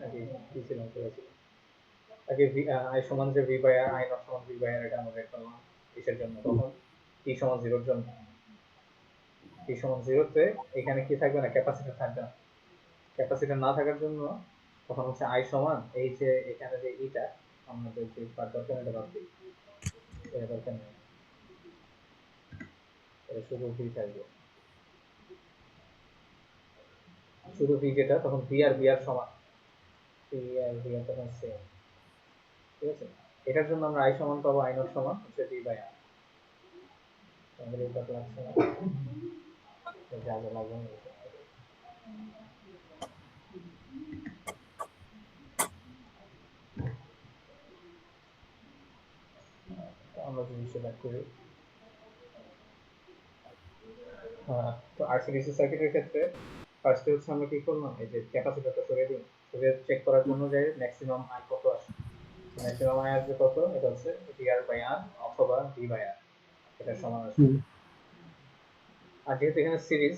নাকি কি ছিল আগে আই সমান যে V by R I not সমান ভি বাই আর এটা আমরা বের করলাম কিসের জন্য তখন টি সমান 0 এর জন্য টি সমান 0 তে এখানে কি থাকবে না ক্যাপাসিটর থাকবে না ক্যাপাসিটর না থাকার জন্য তখন হচ্ছে আই সমান এই যে এখানে যে ইটা আমাদের যে পার দরকার এটা বাদ দিই এটা দরকার নেই এটা শুধু ভি থাকবে শুধু ভি যেটা তখন ভি আর সমান ভি আর তখন সেম ঠিক আছে এটার জন্য আমরা আই সমান পাবো আই নট সমান হচ্ছে ভি বাই আর আমাদের এটা লাগছে না যা যা লাগবে আমরা জিনিসটা ব্যাক করি তো আরসিডিসি সার্কিটের ক্ষেত্রে ফার্স্টে হচ্ছে আমরা কি করলাম এই যে ক্যাপাসিটরটা সরিয়ে দিই সরিয়ে চেক করার জন্য যে ম্যাক্সিমাম আই কত আসে ম্যাক্সিমাম আই আসবে কত এটা হচ্ছে ডিআর বাই আর অথবা ডি বাই আর এটা সমান আসবে আর যেহেতু এখানে সিরিজ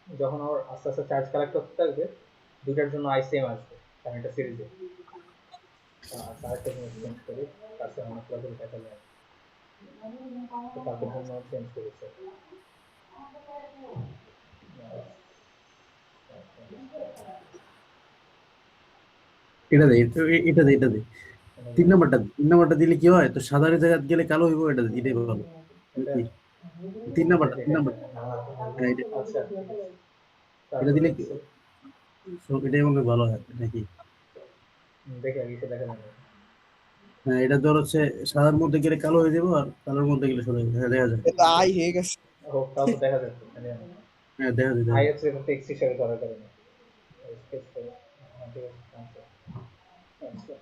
যখন ওর আস্তে আস্তে চার্জ কালেক্ট করতে থাকবে দুটার জন্য আই সেম আসবে কারণ এটা সিরিজে আরেকটা জিনিস চেঞ্জ করি কাছে অনেকগুলো করে দেখা যায় তো তাদের জন্য চেঞ্জ করেছে এটা দে এটা দে এটা দে 3 নাম্বারটা দিলে কি হয় তো সাদার জায়গা গেলে কালো হইব এটা এটাই ভালো নাকি 3 নাম্বারটা 3 নাম্বার হ্যাঁ আচ্ছা এটা দিলে কি এটাই মনে হয় ভালো হয় নাকি দেখে আগে দেখা যাবে হ্যাঁ এটা ধর হচ্ছে সাদার মধ্যে গেলে কালো হয়ে যাবো আর কালোর মধ্যে গেলে সাদা হয়ে যাবে। হ্যাঁ দেখা যায় এটা আই হয়ে গেছে ও তাও তো দেখা যাচ্ছে হ্যাঁ দেখা যায় আই হচ্ছে ফিক্স হিসাবে ধরা করে না স্কেচ করে ঠিক আছে আচ্ছা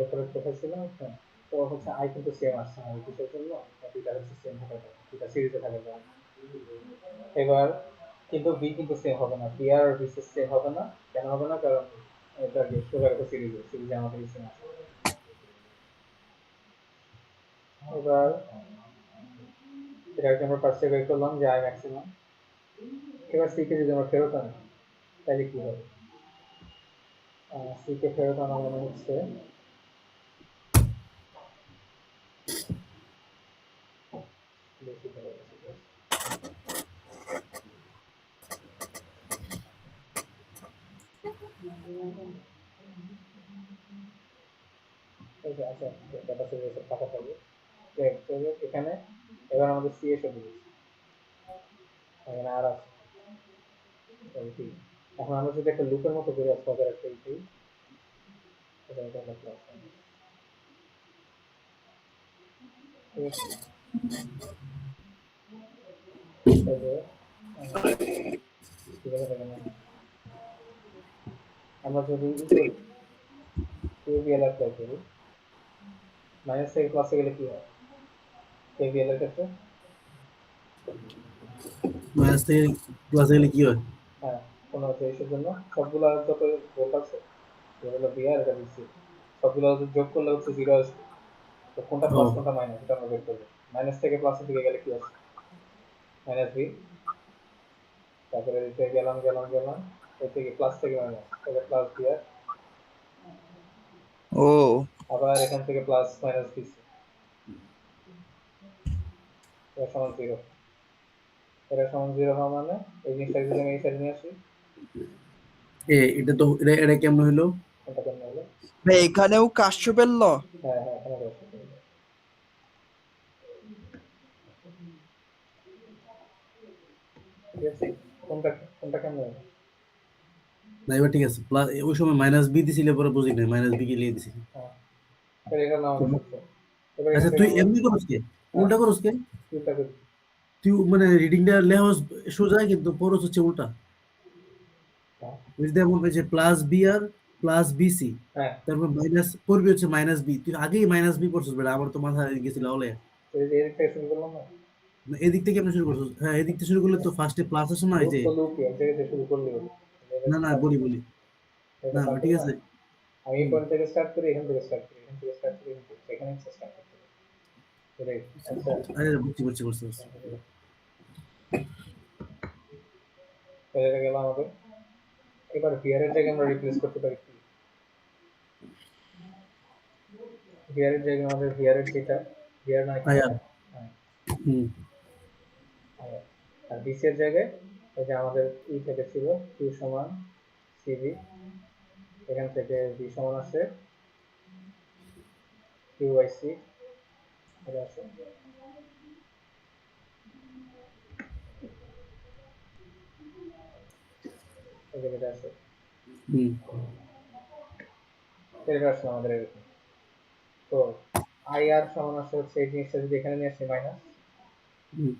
এরপরে কোথায় ছিল হ্যাঁ তো হচ্ছে আই কিন্তু সেম আসছে না কিসের জন্য দুইটা হচ্ছে সেম হবে দুইটা সিরিজে থাকে এবার কিন্তু বি কিন্তু সেম হবে না বি আর বি সেম হবে না কেন হবে না কারণ এটা কি পুরো একটা সিরিজে আমাদের সেম আসে এবার এটাকে আমরা ফার্স্টে বের করলাম যে আই ম্যাক্সিমাম এবার সি কে যদি আমরা ফেরত আনি তাহলে কি হবে সি কে ফেরত আনা মানে হচ্ছে আচ্ছা ক্যাপাসিটর ফাঁকা থাকবে এখানে এবার আমাদের সি এসে দিয়েছে এখানে আর আছে এখন আমরা যদি একটা লুপের মতো করে আসবো একটা ইটি এটা এটা লিখলাম আমরা যদি কেভিএল অ্যাপ্লাই করি মাইনাস থেকে প্লাসে গেলে কি হয় কেভিএল এর ক্ষেত্রে মাইনাস থেকে প্লাসে গেলে কি হয় হ্যাঁ কোনো জিনিসের জন্য সবগুলো যত ভোল্ট আছে যেগুলো বিআর এটা দিচ্ছি সবগুলো যোগ করলে হচ্ছে 0 আসবে তো কোনটা প্লাস কোনটা মাইনাস এটা আমরা বের করবো মাইনাস থেকে প্লাসের দিকে গেলে কি আসবে মাইনাস বি তারপরে এদিকে গেলাম এর থেকে প্লাস থেকে মাইনাস তাহলে প্লাস বিআর ও আবার এখান থেকে প্লাস মাইনাস দিচ্ছি এটা সমান 0 এটা সমান 0 হওয়া মানে এই জিনিসটা যদি আমি এই সাইডে নিয়ে আসি এটা তো এটা কেমন হলো এটা কেমন হলো ভাই এখানেও কাশ্যপের ল হ্যাঁ হ্যাঁ এখানে বসে ঠিক আছে কোনটা কোনটা কেমন হলো না এবার ঠিক আছে প্লাস ওই সময় মাইনাস বি দিছিলে পরে বুঝি নাই মাইনাস বি কে লিয়ে দিছি হ্যাঁ এটা নাও সত্য এবার এখান আচ্ছা থেকে তুই আমরা এমনি করস কে উল্টা করস কে চিন্তা করি তুই মানে রিডিংটা লেহস সোজা কিন্তু পরস হচ্ছে উল্টা হ্যাঁ বুঝতে এমন হয়েছে প্লাস বি আর প্লাস বিসি হ্যাঁ তারপর মাইনাস করবি হচ্ছে মাইনাস বি তুই আগেই মাইনাস বি পড়ছিস বেটা আমার তো মাথা গেছিল হলে এই যে এদিক থেকে শুরু করলাম না এদিক থেকে আমরা শুরু করছিস হ্যাঁ এদিক থেকে শুরু করলে তো ফার্স্টে প্লাস আসে না এই লুপ যে তো লুপ এক জায়গা থেকে শুরু করলে হলো না না বলি না ঠিক আছে আমি এই পয়েন্ট থেকে স্টার্ট করি এখান থেকে স্টার্ট করি এখান থেকে স্টার্ট করি এখানে স্টার্ট করতে হবে এটাই আচ্ছা আরে বুঝছি তাহলে এটা গেল আমাদের। এবার ভিআর এর জায়গায় আমরা রিপ্লেস করতে পারি কি? ভিআর এর জায়গায় আমাদের ভিআর এর যেটা ভিআর মানে কি? আয়ার। হুম আয়ার। আর বিসি এর জায়গায় এই যে আমাদের ই থেকে ছিল কিউ সমান সিভি, এখান থেকে ভি সমান আসে কিউ বাই সি, এটা আছে। এই জায়গাটা আছে। হুম এটা আসলে আমাদের এরকম। তো আইআর সমান আসে হচ্ছে এই জিনিসটা যদি এখানে নিয়ে আসি মাইনাস, হুম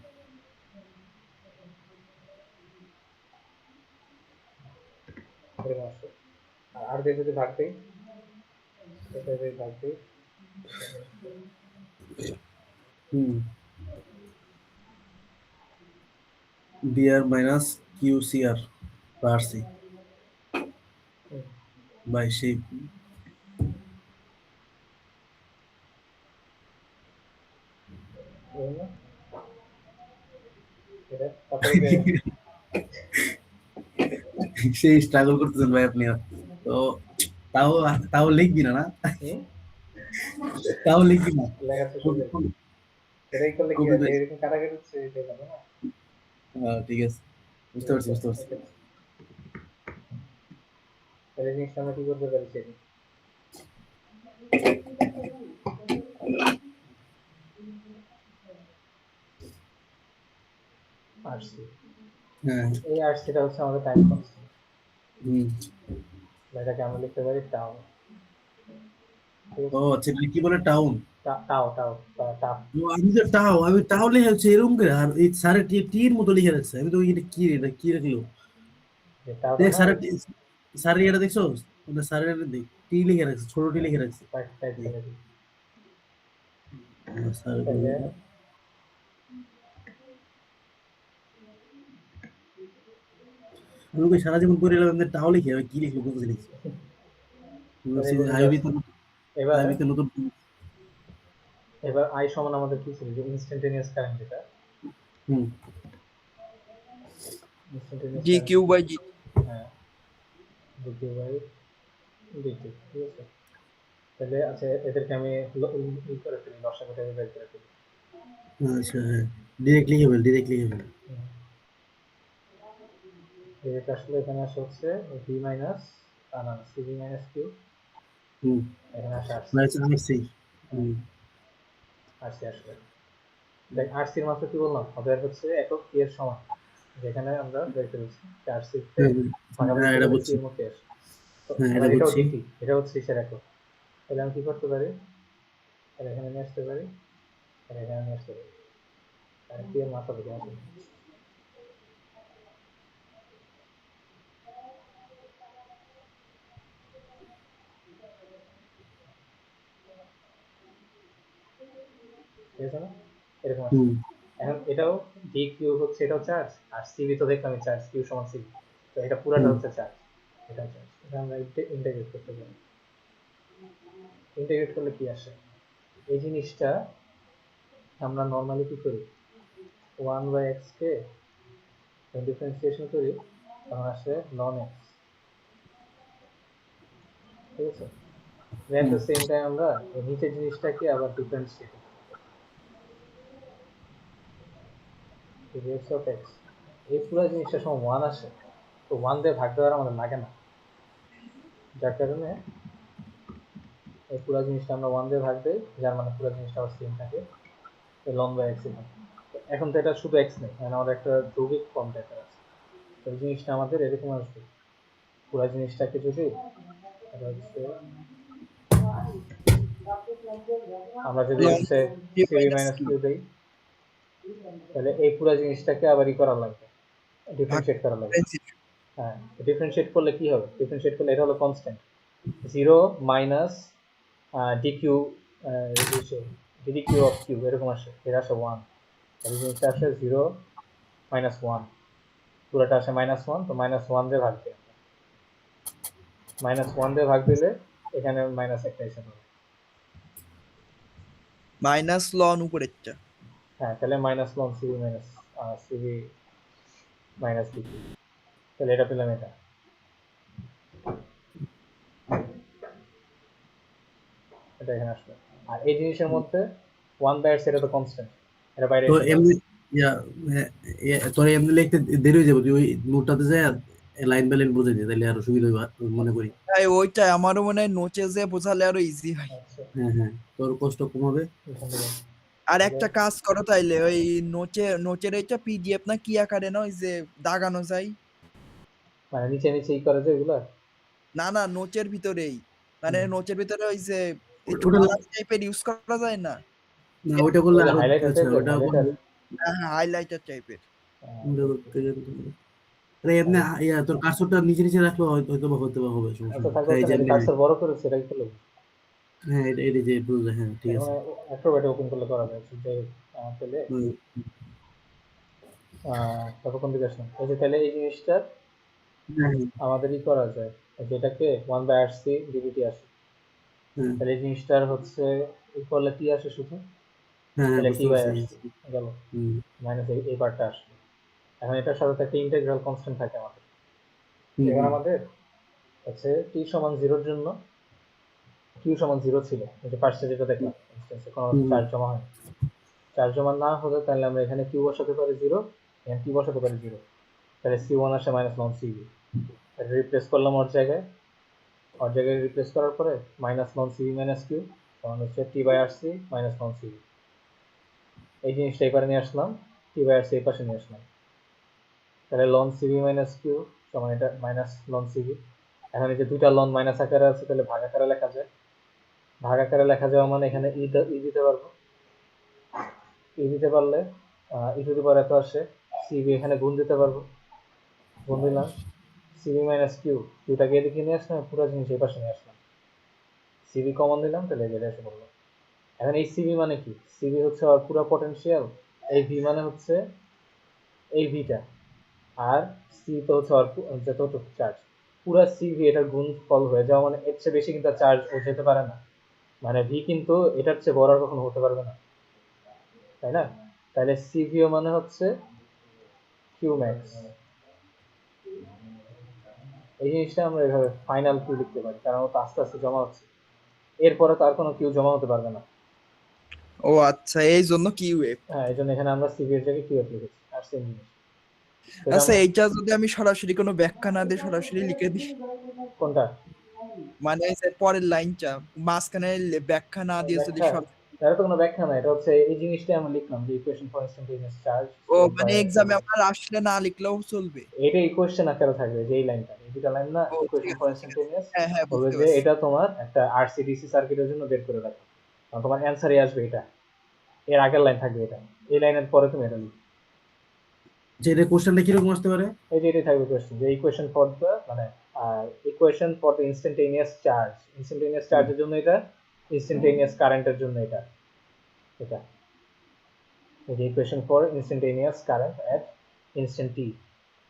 এরকম আসে। আর দিয়ে যদি ভাগ দিই, এটা যদি ভাগ দিই, হুম বিআর মাইনাস কিউসিআর বা আরসি হুম, বাই সেই এই না? এটা তারপরে যে সেই স্ট্রাগল করতেছেন ভাই আপনি। তো তাও তাও লিখবি না না? হুম, তাও লিখবি না? লেখা তো কবি সুন্দর। এটাই করলে কি কবি হয় যে ভাই। এরকম কাটাকাটি হচ্ছে এটা যাবে না? ঠিক আছে, বুঝতে ঠিক পারছি আছে, বুঝতে পারছি। ওকে। তাহলে জিনিসটা আমরা কি করতে পারি সেটা আরসি। হ্যাঁ। এই আরসিটা হচ্ছে আমাদের টাইম কনস্ট্যান্ট। হুম এটাকে আমরা লিখতে পারি টাও। ঠিক ও আছে, আচ্ছা, এটা কি বলে টাউন? টাও টাও টাও। আমি তো টাও, আমি টাও লিখে হচ্ছে এরকম করে, আর এই স্যারের টি টির মতো লিখে রাখছে। আমি তো এটা কি, এটা কি রাখলো? যে টাওটা দেখ না স্যারের স্যারের এটা দেখছো? মানে স্যারের টি লিখে রাখছে, ছোট টি লিখে রাখছে। টাইপ দেখ, করে দিই। স্যারের তাহলে আমি কই সারা জীবন করে এলাম, এমনি টাও লিখে আমি কি লিখলো বুঝতে লিখছি। তাহলে এটা আইবি জাস্ট তো, এবার আইবি তো নতুন। এবার আই সমান আমাদের কি ছিল যে ইনস্ট্যান্টেনিয়াস কারেন্ট, যেটা হুম instantaneous the current. Q by G. হ্যাঁ, ডিটি বাই ডিটি, ঠিক আছে। তাহলে আচ্ছা, এদেরকে আমি ই করে ফেলি, লসাগুটা বের করে ফেলি। আচ্ছা হ্যাঁ, ডিরেক্ট লিখে ফেল, ডিরেক্ট লিখে ফেল। যেটা আসলে এখানে আসে হচ্ছে ভি মাইনাস, না সিভি মাইনাস কিউ, হুম এখানে আসে আরসি। মানে আরসি। হ্যাঁ, হুম আরসি আসলে দেখ আরসির মাত্রা কি বললাম, ওদের হচ্ছে একক পি এর সমান, যেখানে আমরা বের করেছি আরসি তে হ্যাঁ ভাগাভাগি হ্যাঁ, এটা করলে পি বুঝছি। এর মধ্যে আসে। তো হ্যাঁ আবার এটা এটাও বুঝছি। ডিটি, এটা হচ্ছে হিসের একক। তাহলে আমি কি করতে পারি, তাহলে এখানে নিয়ে আসতে পারি, তাহলে এখানে নিয়ে আসতে পারি, তাহলে পি এর মাত্রা থেকে আসে। ঠিক আছে না? এরকম আসে। হুম এখন এটাও ডি কিউ হচ্ছে, এটাও চার্জ, আর সিভি তো দেখলাম চার্জ, কিউ সমান সিভি। তো এটা পুরাটা হুম হচ্ছে চার্জ, এটা চার্জ। এটা আমরা ইন্টিগ্রেট করতে পারি। ইন্টিগ্রেট করলে কি আসে, এই জিনিসটা আমরা নর্মালি কি করি, ওয়ান বাই এক্স কে ডিফারেন্সিয়েশন করি, তখন আসে লন এক্স। ঠিক আছে, at hmm the same time আমরা এই নিচের জিনিসটাকে আবার ডিফারেন্সিয়েট এক্স অফ এক্স, এই পুরো জিনিসটা সময় ওয়ান আসে। তো ওয়ান দিয়ে ভাগ দেওয়ার আমাদের লাগে না, যার কারণে এই পুরো জিনিসটা আমরা ওয়ান দিয়ে ভাগ দিই, যার মানে পুরো জিনিসটা আবার সেম থাকে, লন বাই এক্স থাকে। এখন তো এটা শুধু এক্স নেই, মানে আমাদের একটা যৌগিক ফর্ম টাইপের আছে। তো এই জিনিসটা আমাদের এরকম আসবে, পুরো জিনিসটাকে যদি এটা হচ্ছে, আমরা যদি লন হচ্ছে G CV minus minus Q Q দিই, তাহলে এই পুরো জিনিসটাকে আবার ই করা লাগবে, ভাগ ডিফারেন্সিয়েট করা লাগবে। ডিফারেন্সিয়েশন। হ্যাঁ, ডিফারেন্সিয়েট করলে কি হবে, ডিফারেন্সিয়েট করলে এটা হলো constant, zero minus d Q, d d Q of Q এরকম আসে, এটা আসে ওয়ান। এই জিনিসটা আসে জিরো মাইনাস ওয়ান, পুরোটা আসে মাইনাস ওয়ান। তো মাইনাস ওয়ান দিয়ে ভাগ দিই, মাইনাস ওয়ান দিয়ে ভাগ দিলে এখানে মাইনাস একটা এসে পড়ে। মাইনাস লন উপরেরটা। হ্যাঁ, তাহলে minus one CV minus CV minus DQ. তাহলে এটা পেলাম এটা। এটা এখানে আসলো। আর এই জিনিসের মধ্যে 1/x এটা তো কনস্ট্যান্ট, এটা বাইরে তো এসে পড়ে। এমনি ইয়া তোর এমনি লিখতে দেরি হয়ে যাবে, তুই ওই নোটটাতে যায় লাইন বাই লাইন বুঝে দিই, তাহলে আরো সুবিধা হবে মনে করি। তাই ওইটাই আমারও মনে হয় নোচে যে বোঝালে আরো ইজি হয়। আচ্ছা, হ্যাঁ হ্যাঁ, তোর কষ্ট কমাবে। ধন্যবাদ। আর তাহলে একটা কাজ করো তাইলে, ওই নোচের এইটা পিডিএফ না কি আকারে না ওই যে দাগানো যায়। মানে নিচে নিচে ই করে যে এগুলা। না না, নোচের ভিতরেই, মানে হুম। নোচের ভিতরে ওই যে একটু ওটা কালার টাইপের ইউজ করা যায় না। না, ওইটা করলে ওগুলো আরো, হাইলাইটার আচ্ছা টাইপের, ওটা হাইলাইটার। করলে হ্যাঁ হ্যাঁ, হাইলাইটার টাইপের। ওটা করতে গেলে আরে এমনি ইয়া তোর কার্সরটা নিচে নিচে রাখলে হয়তো বা হতে বা হবে, সমস্যা আচ্ছা নেই। থাকবে, এই যে না এমনি কার্সর বড় করেছে এটা কি করলো? হ্যাঁ, এটা যে বুঝলে, হ্যাঁ ঠিক এটা আছে। মানে অ্যাক্রোব্যাট ওপেন করলে করা যায়। যে তাহলে হুম, তারপর কোন দিকে আসলাম, এই যে তাহলে এই জিনিসটা হ্যাঁ আমাদেরই করা যায়, যেটাকে 1/RC ডিবিটি আসে। হ্যাঁ তাহলে এই জিনিসটার হচ্ছে করলে কি আসে শুধু, হ্যাঁ হ্যাঁ, তাহলে টি বুঝতে বাই পারছি। আসছে গেল, হুম মাইনাস এই পার্টটা আসলো। এখন এটার সাথে তো একটা ইন্টেগ্রাল কনস্ট্যান্ট থাকে আমাদের। হুম এখানে হুম আমাদের হচ্ছে টি সমান 0-র জন্য কিউ সমান 0 ছিল, এই যে ফার্স্টে যেটা দেখলাম ইনস্ট্যান্সে কোনো হুম চার্জ জমা হয়, চার্জ জমা না হলে তাহলে আমরা এখানে কিউ বসাতে পারি 0, এখানে টি বসাতে পারি 0, তাহলে C1 আসে মাইনাস লন সিবি। এটা রিপ্লেস করলাম ওর জায়গায় রিপ্লেস করার পরে মাইনাস লন সিবি মাইনাস কিউ সমান হচ্ছে T by R C minus লন সিবি। এই জিনিসটা এই পারে নিয়ে আসলাম, টি বাই আর সি এই পাশে নিয়ে আসলাম, তাহলে লন সিবি মাইনাস কিউ সমান এটা মাইনাস লন সিবি। এখন এই যে দুইটা লন মাইনাস আকারে আছে, তাহলে ভাগ আকারে লেখা যায়। ভাগ আকারে লেখা যাওয়া মানে এখানে ই দিতে পারবো, ই দিতে পারলে ই টু দি পাওয়ার এত আসে, সিবি এখানে গুণ দিতে পারবো, গুণ দিলাম, সিবি মাইনাস কিউ, কিউটাকে এদিকে নিয়ে আসলাম, পুরো জিনিস এই পাশে নিয়ে আসলাম, সিবি কমন দিলাম, তাহলে এটা এসে পড়লো। এখন এই সিবি মানে কি, সিবি হচ্ছে ওর পুরো পটেনশিয়াল, এই ভি মানে হচ্ছে এই ভিটা, আর সি তো হচ্ছে ওর যতটুকু চার্জ, পুরো সিভি এটার গুণ ফল হয়ে যাওয়া মানে এর চেয়ে বেশি কিন্তু চার্জ ও যেতে পারে না, মানে ভি কিন্তু এটার চেয়ে বড় আর কখনো হতে পারবে না, তাই না? তাহলে সিভিও মানে হচ্ছে কিউ ম্যাক্স। এই জিনিসটা আমরা এভাবে ফাইনাল কিউ লিখতে পারি, কারণ ও তো আস্তে আস্তে জমা হচ্ছে, এরপরে তো আর কোনো কিউ জমা হতে পারবে না। ও আচ্ছা, এই জন্য কিউএফ। হ্যাঁ, এই জন্য এখানে আমরা সিভি এর জায়গায় কিউ এফ লিখেছি, আর সেম জিনিস। এটা আচ্ছা, এইটা যদি আমি সরাসরি কোনো ব্যাখ্যা না দিয়ে সরাসরি লিখে দিই, কোনটা? মানে এই যে পরের লাইনটা মাঝখানে ব্যাখ্যা না দিয়ে যদি ব্যাখ্যা, সব। এটা তো কোনো ব্যাখ্যা না, এটা হচ্ছে এই জিনিসটাই আমরা লিখলাম যে ইকুয়েশন ফর ইনস্ট্যান্টেনিয়াস চার্জ ও স্টোরড মানে বাই। এক্সামে আমার আসলে না লিখলেও চলবে। এটা ইকুয়েশন আকারে থাকবে যে এই লাইনটা, এই দুটা লাইন না, ও ঠিক ইকুয়েশন ফর আছে ঠিক আছে, ইনস্ট্যান্টেনিয়াস, হ্যাঁ হ্যাঁ বলবে বুঝতে যে পারছি। এটা তোমার একটা আরসি ডিসি সার্কিটের জন্য বের করে রাখো, কারণ তোমার অ্যান্সারই আসবে এটা, এর আগের লাইন থাকবে এটা, এই লাইনের পরে তুমি এটা লিখো। যে এটা কোশ্চেনটা কিরকম আসতে পারে? এই যে এটাই থাকবে কোয়েশ্চেন, যে ইকুয়েশন ফর দ্য মানে equation for the instantaneous charge, instantaneous hmm, চার্জের জন্য এটা, ইনস্ট্যান্টেনিয়াস কারেন্টের জন্য এটা, এটা এই যে equation for instantaneous current at instant T,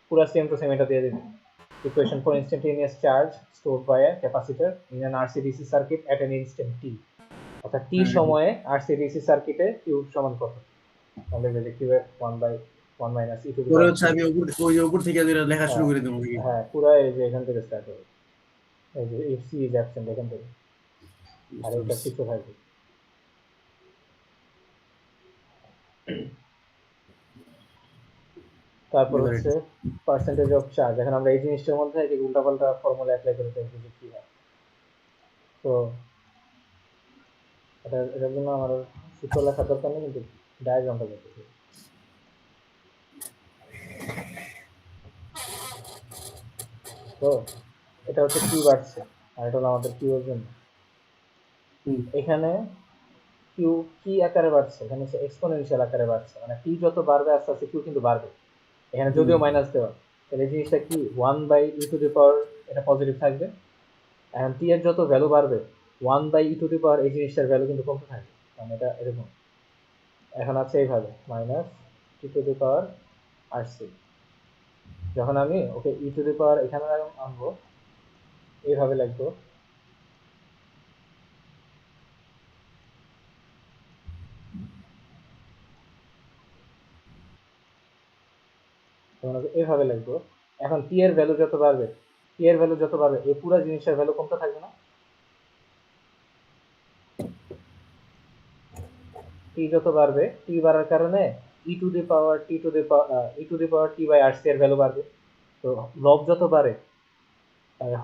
পুরো সেম টু সেম এটা দিয়ে দিবেন। Equation for instantaneous charge stored by a capacitor in an RC/DC circuit at an instant t, অর্থাৎ t হ্যাঁ সময়ে RC/DC সার্কিটে q সমান কত, তাহলে যে q এর 1/1 মাইনাস e টু দি পরে পাওয়ার হচ্ছে t। আমি ওই যে উপর থেকে যেটা লেখা শুরু হ্যাঁ, করে দেবো নাকি? হ্যাঁ পুরো এই যে এখান থেকে স্টার্ট হবে, এই যে if c is absent এখান থেকে, আর বুঝতে এটা পারছি। কিছু থাকবে। তারপর এবার হচ্ছে এটা পার্সেন্টেজ অফ চার্জ, এখন আমরা এই জিনিসটার মধ্যে এই উল্টাপাল্টা ফর্মুলা অ্যাপ্লাই করে দেখবো যে কি হয়। তো এটার জন্য আমার সূত্র লেখার দরকার নেই, কিন্তু ডায়াগ্রামটা দেখতে। তো এটা হচ্ছে কিউ বাড়ছে, আর এটা হলো আমাদের কিউ এর জন্য। হুম এখানে কিউ কি আকারে বাড়ছে, এখানে হচ্ছে এক্সপোনেনশিয়াল আকারে বাড়ছে, মানে টি যত বাড়বে আস্তে আস্তে কিউ কিন্তু বাড়বে, এখানে হুম যদিও মাইনাস দেওয়া, তাহলে এই জিনিসটা কি 1/e⁴ এটা পজিটিভ থাকবে। এখন টি এর যত ভ্যালু বাড়বে 1/e⁴ এই জিনিসটার ভ্যালু কিন্তু কমতে থাকবে, মানে এটা এরকম। এখন আছে এইভাবে মাইনাস e⁴ যখন আমি ওকে e⁴ এখানে আনবো, এইভাবে লিখবো, তখন এইভাবে লিখবো, এখন টি এর ভ্যালু যত বাড়বে এই পুরো জিনিসের ভ্যালু কমতে থাকবে না? টি যত বাড়বে, টি বাড়ার কারণে E to the power T by R C এর ভ্যালু বাড়বে। তো লব যত বাড়ে,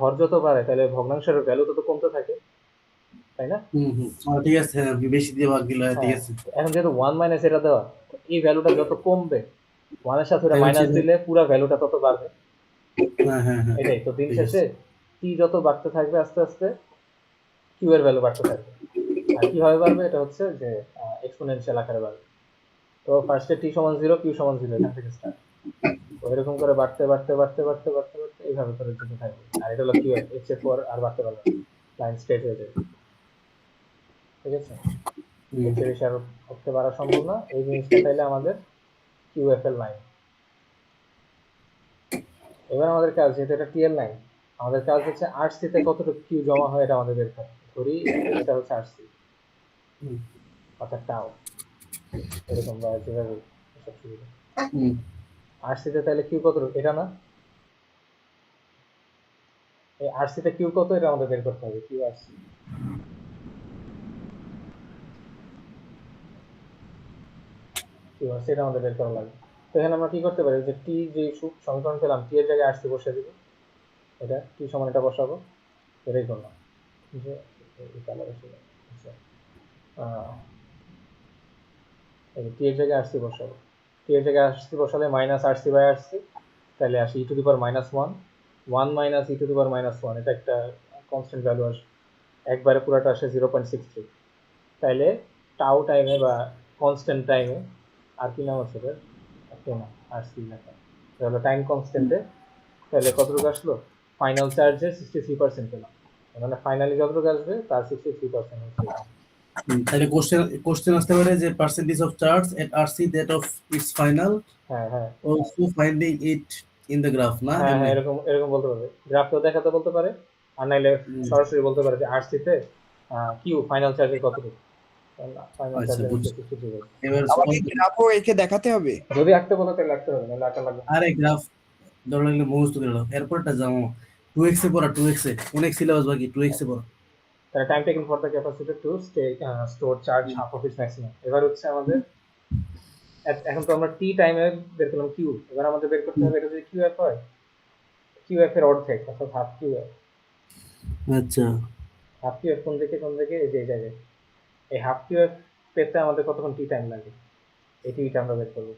হর যত বাড়ে, তাহলে ভগ্নাংশের ভ্যালু তত কমতে থাকে, তাই না? ঠিক আছে, হ্যাঁ, বেশি দিয়ে ভাগ দিলে ঠিক হ্যাঁ, আছে। এখন যেহেতু 1 মাইনাস এটা দেওয়া, এই ভ্যালুটা যত কমবে, 1 এর সাথে ওটা তাই হচ্ছে মাইনাস দিলে পুরো ভ্যালুটা তত বাড়বে। হ্যাঁ হ্যাঁ হ্যাঁ এটাই তো, দিন ঠিক আছে। শেষে টি যত বাড়তে থাকবে আস্তে আস্তে কিউ এর ভ্যালু বাড়তে থাকবে। আর কিভাবে বাড়বে? এটা হচ্ছে যে এক্সপোনেনশিয়াল আকারে বাড়বে। তো ফার্স্টে টি সমান 0, কিউ সমান 0, এখান থেকে স্টার্ট। তো এরকম করে বাড়তে বাড়তে বাড়তে বাড়তে বাড়তে বাড়তে এইভাবে করে যেতে থাকবে। আর এটা হলো কিউ এর, এর চেয়ে পর আর বাড়তে পারবে না, লাইন স্ট্রেট হয়ে যাবে। ঠিক আছে, এর চেয়ে বেশি আর করতে পারা সম্ভব না। এই জিনিসটা তাইলে আমাদের কিউ এফ এর লাইন। এবার আমাদের কাজ, যেহেতু এটা টি এর লাইন, আমাদের কাজ হচ্ছে আর সি তে কতটুকু কিউ জমা হয় এটা আমাদের বের করা। ধরি এটা হচ্ছে আর সি, অর্থাৎ টাও, এরকম বা যেভাবে এসব সুবিধা। আর সি তে তাহলে কিউ কতটুকু, এটা না, এই আর সি তে কিউ কত এটা আমাদের বের করতে হবে। Q R C, Q R C এটা আমাদের বের করা লাগবে। তো এখানে আমরা কি করতে পারি, যে টি যে সমীকরণ পেলাম, টি এর জায়গায় আর সি বসে দিব, এটা টি সমান এটা বসাবো, এটাই করলাম। যে এই কালার ছিল, আচ্ছা, টি এর জায়গায় আর সি বসাবো। টি এর জায়গায় আর সি বসালে minus R C by R C, তাহলে আসে ই to the power minus one, one minus E to the power minus one, এটা একটা কনস্ট্যান্ট ভ্যালু আসবে, একবারে পুরোটা আসে 0.63। তাইলে টাউ টাইমে বা কনস্ট্যান্ট টাইমে, আর কি নাম আছে এটার, একটা না, আর সি লেখা, তাহলে টাইম কনস্ট্যান্টে তাহলে কতটুকু আসলো, ফাইনাল চার্জের 63% পেলাম। মানে ফাইনালি যতটুকু আসবে তার 63% হচ্ছে এখানে। তাহলে কোশ্চেন আসতে পারে যে percentage of charge at RC that of its final হ্যাঁ হ্যাঁ also finding it in the graph, না হ্যাঁ হ্যাঁ, এমনি? এরকম এরকম বলতে পারবে, গ্রাফটাও দেখাতে বলতে পারে, আর নাইলে সরাসরি বলতে পারে যে আরসিতে কিউ ফাইনাল চার্জের কতটুকু, ফাইনাল আচ্ছা চার্জের হচ্ছে বুঝছি। 63। এবার আবার এই গ্রাফও একে দেখাতে হবে। যদি আঁকতে বলো তাহলে আঁকতে হবে, নাহলে আঁকা লাগবে না। আরে গ্রাফ ধরো লাগলে মুখস্থ করে নাও, এরপরটা যাবো 2x এ পড়া, 2x এ অনেক সিলেবাস বাকি, 2x এ পড়া। তাহলে time taken for the capacitor two store charge half of its maximum. এবার হচ্ছে আমাদের, এখন তো আমরা টি টাইমে বের করলাম কিউ, এবার আমাদের বের করতে হবে এটা যদি কিউ এফ হয়, কিউ এফ এর অর্ধেক অর্থাৎ হাফ কিউ এফ। আচ্ছা হাফ কিউ এফ কোন দিকে কোন দিকে, এই যে এই জায়গায়, এই হাফ কিউ এফ পেতে আমাদের কতক্ষণ টি টাইম লাগে, এই টিটা আমরা বের করবো।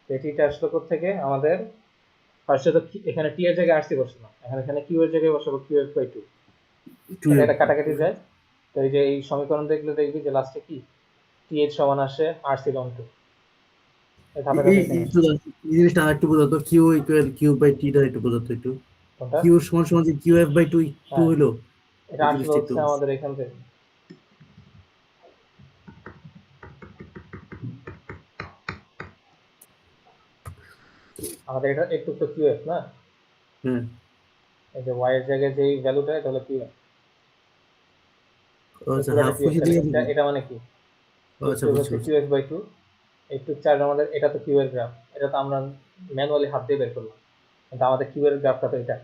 এই টিটা আসলো থেকে আমাদের, ফার্স্টে তো এখানে টি এর জায়গায় আসছি বসলাম, এখন এখানে কিউ এর জায়গায় বসাবো কিউ এফ বাই টু, তাহলে 12। এটা কাটাকাটি যায়। তো এই যে এই সমীকরণ দেখলে দেখবি যে লাস্টে কি, টি এইচ সমান আসে আর সি লং টু, ধাপে ধাপে এখানে আসে। এই জিনিসটা আরেকটু বোঝাতো, Q equal Q by theta একটু বোঝাতো একটু। কোনটা? কিউ সমান সমান যে Q F by two two হ্যাঁ, হইলো, এটা এই আসলে জিনিসটা একটু। হচ্ছে আমাদের এখান থেকে, আমাদের এটা একটু তো কিউ এফ না, হ্যাঁ এই যে ওয়াই এর জায়গায় যেই ভ্যালুটা এটা হলো কিউ এফ, আচ্ছা, পুরোটা হাফ কিউ এফ, খুশি তাহলে দিয়ে এটা দিবি। এটা মানে কি, আচ্ছা একটু বুঝছি হচ্ছে বুঝছি। কিউ এফ বাই টু, একটু চার্জ আমাদের, এটা তো কিউ এর গ্রাফ, এটা তো আমরা ম্যানুয়ালি হাত দিয়ে বের করলাম, কিন্তু আমাদের কিউ এর গ্রাফটা তো এটা,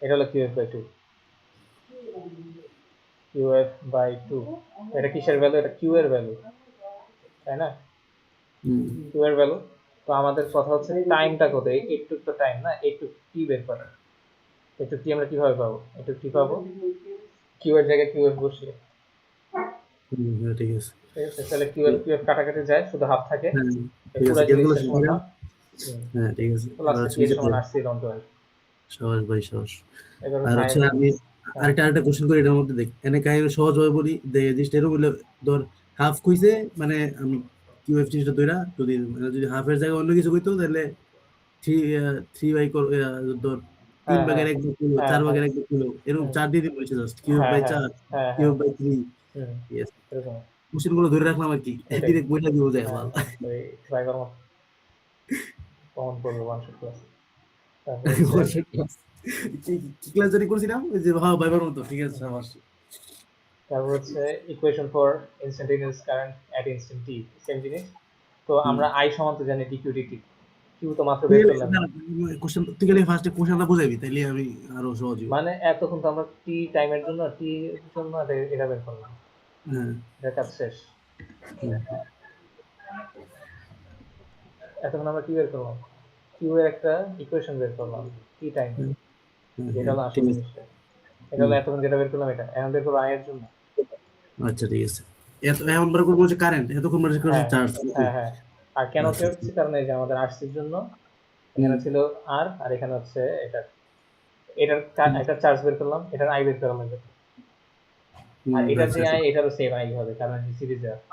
এটা হলো Q F by two, Q F by two, এটা কিসের ভ্যালু, এটা কিউ এর ভ্যালু, তাই না, কিউ এর ভ্যালু। তো আমাদের কথা হচ্ছে টাইমটা কত, একটু তো টাইম না, একটু টি বের করা, একটু টি আমরা কিভাবে পাবো, একটু টি পাবো কিউ এর জায়গায় কিউ এফ বসিয়ে। হ্যাঁ ঠিক আছে। ঠিক আছে, তাহলে কিউ এফ কাটাকাটি যায়, শুধু হাফ থাকে, হ্যাঁ এই ঠিক পুরো আছে, জিনিসটা ক্যালকুলেশন সমান করে। হাফ। হ্যাঁ ঠিক আছে, তো এবার লাস্টে হচ্ছে টি এর বুঝে সমান আর সি লং টু আসবে। সহজ ভাই সহজ। এবার আর হচ্ছে হচ্ছে আরেকটা, আমি হ্যাঁ আরেকটা কোশ্চেন করি এটার মধ্যে, দেখ এনে কাহিনী সহজ ভাবে বলি, জিনিসটা এরকম বলে, ধর হাফ কইছে, মানে আমি কিউ এফ জিনিসটা ধরা, যদি মানে যদি হাফের জায়গায় অন্য কিছু কইতো তাহলে থ্রি থ্রি বাই ধর তিন হ্যাঁ হ্যাঁ ভাগের এক ভাগ হলো, হ্যাঁ চার হ্যাঁ ভাগের এক ভাগ হলো, এরকম হুম, চার দিয়ে বলেছে জাস্ট কিউ এফ হ্যাঁ বাই হ্যাঁ চার, হ্যাঁ কিউ হ্যাঁ এফ বাই থ্রি। হুম, এরকম, কোশ্চেন গুলো ধরে রাখলাম আর কি, এটাই, ডিরেক্ট বইটা দিব যায় হ্যাঁ ভালো। হ্যাঁ, ওই ট্রাই করবো, কমন করবো 1 ক্লাস। তারপর হচ্ছে, কি ক্লাস জারি করছিলাম, ওই যে হ্যাঁ ভাইবার মতো, ঠিক আছে আমার। Equation for instantaneous current at instant T, same জিনিস। তো আমরা আই সমান তো জানি ডিকিউ ডিটি, কিউ তো মাত্র বের করলাম। কোশ্চেন তুই গেলে ফার্স্টে কোশ্চেনটা বুঝাবি, তাইলে আমি আরো সহজ হবে। মানে এতক্ষণ তো আমরা টি টাইমের জন্য টি এর জন্য এটা বের করলাম, হ্যাঁ এটা কাজ শেষ। হুম, এতক্ষণ আমরা কি বের করলাম, কিউ এর একটা ইকুয়েশন বের করলাম টি টাইম, হুম, হুম, যেটা হুম, হলো আসল ঠিক আছে। জিনিসটা। এটা হলো হুম, এতক্ষণ যেটা বের করলাম, এটা এখন বের করবো আই এর জন্য। আচ্ছা ঠিক আছে। এখন বের করবো হচ্ছে কারেন্ট, এতক্ষণ বের করছে হ্যাঁ চার্জ। হ্যাঁ হ্যাঁ। আর কেন আচ্ছা আচ্ছা। করছি, কারণ এই যে আমাদের আরসির জন্য হুম, এখানে ছিল আর, আর এখানে হচ্ছে এটার হুম, একটা চার্জ বের করলাম, এটার আই বের করা লাগবে। আর এটার আচ্ছা যে আচ্ছা আই, এটারও সেম আই হবে, কারণ সিরিজে আছে।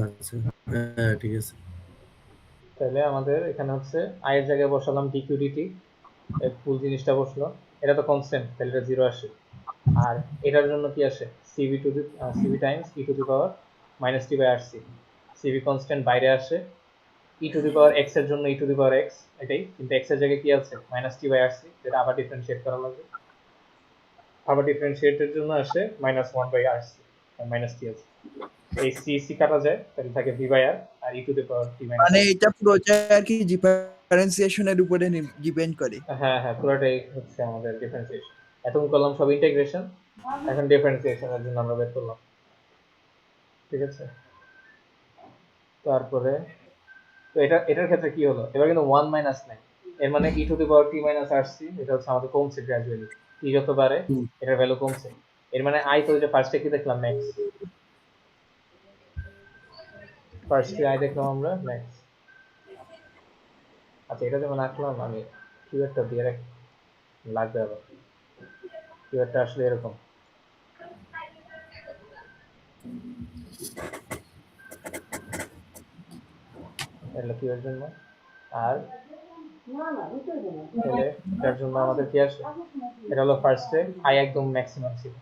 আচ্ছা। হ্যাঁ ঠিক আছে। তাহলে আমাদের এখানে হচ্ছে আই এর জায়গায় বসালাম ডিকিউডিটি, ফুল জিনিসটা বসলো। এটা তো কনস্ট্যান্ট, তাহলে এটা জিরো আসে। আর এটার জন্য কি আসে, C V to the C V times E to the power minus T by R C. C V constant বাইরে আসে, ই টু দি পাওয়ার এক্স এর জন্য ই টু দি পাওয়ার এক্স, এটাই, কিন্তু এক্স এর জায়গায় কি আছে, minus T by R C, যেটা আবার ডিফারেন্সিয়েট করা লাগবে। আবার ডিফারেন্সিয়েটের জন্য আসে minus one by R C, minus T আছে। এই সি সি কাটা যায়, তাহলে থাকে V by R E to the power T minus. মানে এটা পুরোটাই আর কি ডিফারেন্সিয়েশনের উপরে ডিপেন্ড করে। হ্যাঁ হ্যাঁ, পুরোটাই হচ্ছে আমাদের ডিফারেন্সিয়েশন। এতক্ষণ করলাম সব ইন্টিগ্রেশন, এখন ডিফারেন্সিয়েশনের জন্য আমরা বের করলাম। ঠিক আছে, তারপরে তো এটার ক্ষেত্রে কি হলো, এবার কিন্তু ওয়ান মাইনাস নাই, এর মানে E to the power T minus R C, এটা হচ্ছে আমাদের কমছে গ্র্যাজুয়ালি, টি যত বাড়ে হুম, এটার ভ্যালু কমছে। এর মানে আই তো যে ফার্স্টে কি দেখলাম, ম্যাক্স, ফার্স্টে আই দেখলাম আমরা ম্যাক্স। আচ্ছা, এটা যেমন আঁকলাম আমি, কিউয়ারটা দিয়ে লাগবে আবার, কিউয়ারটা আসলে এরকম, এটা কিউয়ের জন্য। আর তাহলে এটার জন্য আমাদের কি আসে, এটা হলো ফার্স্টে আই একদম ম্যাক্সিমাম ছিল,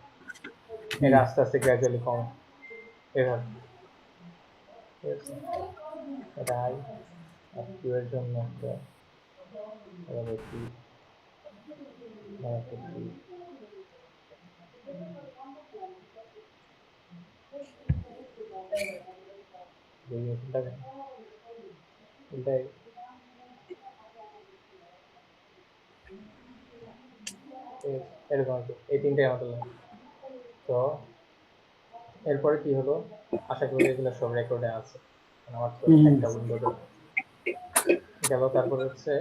এটা আস্তে আস্তে গ্র্যাজুয়ালি কম, এভাবে। ঠিক আছে, এটা আই। আর কিউ এর জন্য একটা এভাবে কি, একটা কি, উল্টাই, উল্টাই, এরকম আর কি, এই তিনটাই আমাদের লাগে। তো এরপরে কি হলো, আশা করি এগুলো সব রেকর্ডে আছে, আমার তো হুম, হুম। একটা উইন্ডো গেল। তারপর হচ্ছে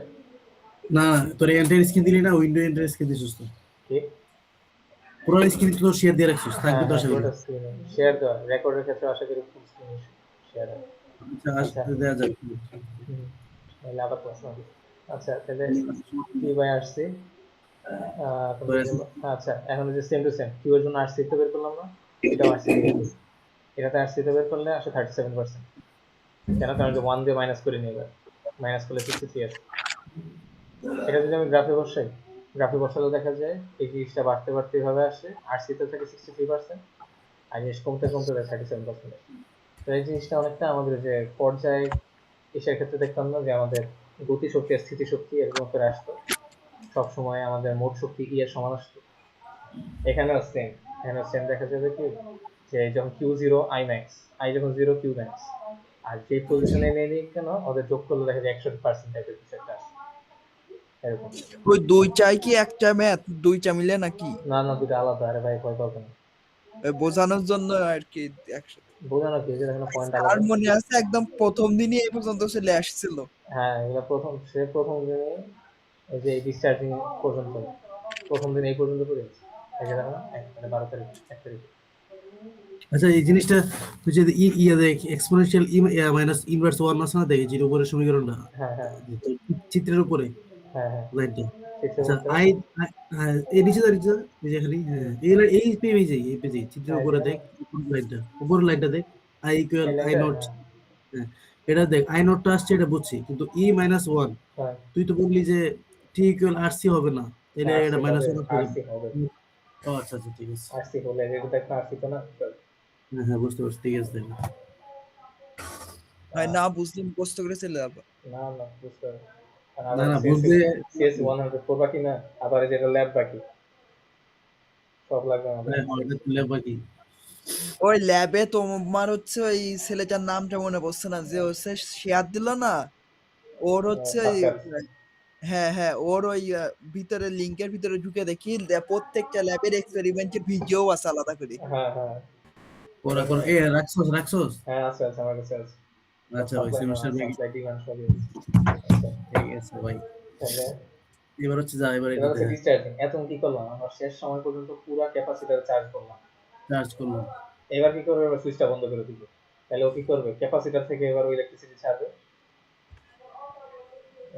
না তোর এন্টার স্ক্রিন দিলি না, উইন্ডো এন্টার স্ক্রিন দিছিস তো? কি, পুরো স্ক্রিন তো শেয়ার দিয়ে রাখছিস, থাকবে হ্যাঁ তো হ্যাঁ, আশা করি। পুরোটা স্ক্রিনে শেয়ার দেওয়া, রেকর্ডের ক্ষেত্রে আশা করি ফুল স্ক্রিন শেয়ার হয়। আচ্ছা আচ্ছা, দেওয়া যাবে। তাহলে আবার ক্লাস না। আচ্ছা, তাহলে পি বাই আর সি, পরে আচ্ছা এখন যে সেম টু সেম, কিউ এর জন্য আর সি তে বের করলাম না, এটাও আর সি তে বের করি। এটাতে আর সি তে বের করলে আসে 37%। কেন, কারণ যে ওয়ান দিয়ে মাইনাস করে নিই, এবার মাইনাস করলে 63 আসে। এটা যদি আমি গ্রাফে বসাই, গ্রাফে বসালে দেখা যায় এই জিনিসটা বাড়তে বাড়তে এভাবে আসে, আর সি তে থাকে 63%, আর জিনিস কমতে কমতে যায় 37%। তো এই জিনিসটা অনেকটা আমাদের যে পর্যায়ে এসের ক্ষেত্রে দেখতাম না, যে আমাদের গতি শক্তি আর স্থিতি শক্তি এরকম করে আসতো, সবসময় আমাদের মোট শক্তি ই এর সমান আসতো। এখানেও সেম, এখানেও সেম দেখা যাবে কি, যে যখন Q zero I max, I যখন জিরো কিউ ম্যাক্স, আর যে পজিশনে নিয়ে নিই কেন ওদের যোগ করলে দেখা যায় 100% টাইপের কিছু একটা আসে, এরকম। ওই দুইটাই কি একটা ম্যাথ, দুইটা মিলে নাকি? না না, দুটো আলাদা, আরে ভাই ভয় পাও কেন, ওই বোঝানোর জন্য আর কি একসাথে। বোঝানো কি, যে এখানে পয়েন্ট আর আলাদা। মনে আছে একদম প্রথম দিনই এই পর্যন্ত চলে আসছিল। হ্যাঁ, এগুলো প্রথম দিনে, এই যে ডিসচার্জিং পর্যন্ত, প্রথম দিন এই পর্যন্ত করে এই যে দেখো না, মানে 12 তারিখ, 1 তারিখ। আচ্ছা এই জিনিসটা তুই যদি ইয়া দেখ, এক্সপোনেনশিয়াল মাইনাস ইনভার্স ওয়ান আছে না, দেখে জিরো উপরে সমীকরণটা, হ্যাঁ হ্যাঁ চিত্রের উপরে হ্যাঁ হ্যাঁ, লাইনটা। সিক্সের আচ্ছা মধ্যে। এই নিচে দাঁড়িয়ে যা, এই যে খালি হ্যাঁ এই পেজে, এই পেজে চিত্রের হ্যাঁ, উপরে দেখ, উপরের লাইনটা দেখ, আই ইকুয়াল এই আই লাইনটা, নট। হ্যাঁ হ্যাঁ, এটা দেখ আই নটটা আসছে, এটা বুঝছি, কিন্তু ই মাইনাস ওয়ান, হ্যাঁ তুই তো বললি যে টি ইকুয়াল আর সি হবে না, তাহলে হ্যাঁ, এটা আরসি মাইনাস হবে, ওয়ান আসবে কেন? আরসি হবে, ও আচ্ছা আচ্ছা ঠিক আছে। আরসি হলে যেটা দেখো, আরসি তো না। হ্যাঁ হ্যাঁ বুঝতে পারছি, ঠিক আছে তাহলে। হয় না, বুঝলে মুখস্থ করে চলে যাবো। না না, বুঝতে হবে, আর না আবার না সিএস বুঝতে, সিএস 100 করবা কি না, আবার এই যেটা ল্যাব বাকি, সব লাগবে আমাদের। এটা তুলে বাকি। ওই ল্যাবে তোমার হচ্ছে ওই ছেলেটার নামটা মনে পড়ছে না, যে হচ্ছে শেয়ার দিল না, ওর হচ্ছে আচ্ছা আচ্ছা। হ্যাঁ হ্যাঁ ওর ওই ভিতরে লিঙ্কের ভিতরে ঢুকে দেখি প্রত্যেকটা ল্যাবের এক্সপেরিমেন্টের ভিডিও আছে আলাদা করে। হ্যাঁ হ্যাঁ ওরা এটা কোন নিয়ে, এ রাখছস রাখছস? হ্যাঁ আছে আছে আমার কাছে আছে, সব আচ্ছা ভাই, supply semester break supply demand সবই আছে। আচ্ছা ঠিক আছে ভাই। তাহলে এবার হচ্ছে যা, এবার এবার এটাতে হচ্ছে ডিসচার্জিং। এতক্ষণ কি করলাম আমরা, শেষ সময় পর্যন্ত পুরো ক্যাপাসিটর চার্জ করলাম। চার্জ করলাম। এবার কি করবে, এবার সুইচটা বন্ধ করে দিবে। তাহলে ও কি করবে, ক্যাপাসিটর থেকে এবার ওই ইলেকট্রিসিটি ছাড়বে।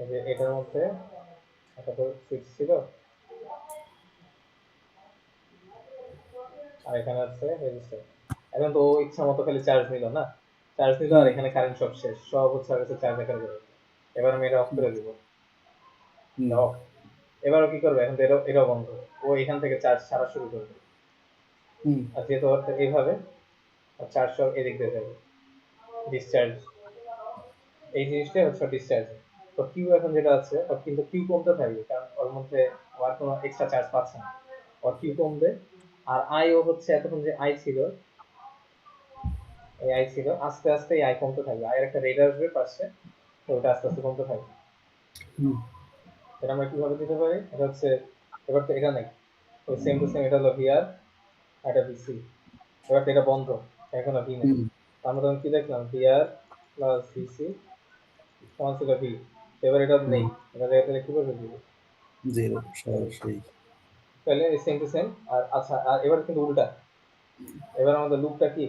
এই যে এটার মধ্যে একটা তো সুইচ ছিল, আর এখানে আছে রেজিস্টার। এখন তো ও ইচ্ছা মতো খালি চার্জ নিল না, চার্জ নিল আর হুম এখানে কারেন্ট সব শেষ, সব হচ্ছে আর কাছে চার্জ এখানে যাবে। এবার আমি এটা অফ হুম করে দিব, হুম অফ। এবারও কি করবে, এখন তো এটাও বন্ধ। ও এখান থেকে চার্জ ছাড়া শুরু করবে। হুম আর যেহেতু ওর এইভাবে চার্জ সব এদিক দিয়ে যাবে, ডিসচার্জ। এই জিনিসটাই হচ্ছে ডিসচার্জ। তো কিউ এখন যেটা আছে, ওর কিন্তু কিউ কমতে থাকবে, কারণ ওর মধ্যে আর কোনো এক্সট্রা চার্জ পাচ্ছে না, ওর কিউ কমবে। আর আই ও হচ্ছে এতক্ষণ যে আই ছিল, এই আই ছিল, আস্তে আস্তে এই আই কমতে থাকবে, আয়ের একটা রেট আসবে পাশে, তো ওটা আস্তে আস্তে কমতে থাকবে। হুম এটা আমরা কিভাবে দিতে পারি, এটা হচ্ছে, এবার তো এটা নাই, ওই সেম টু সেম এটা হলো ভিআর, এটা ভিসি। এবার তো এটা বন্ধ, এখন আর ভি নেই। হুম আমরা তখন কি দেখলাম, ভিআর প্লাস ভিসি সমান ছিল ভি। এবার এটা হুম নেই, এবার এটা কি করবে দিব, জিরো সরাসরি। তাহলে সেম টু সেম। আর আচ্ছা, আর এবার কিন্তু উল্টা, এবার আমাদের লুপটা কি,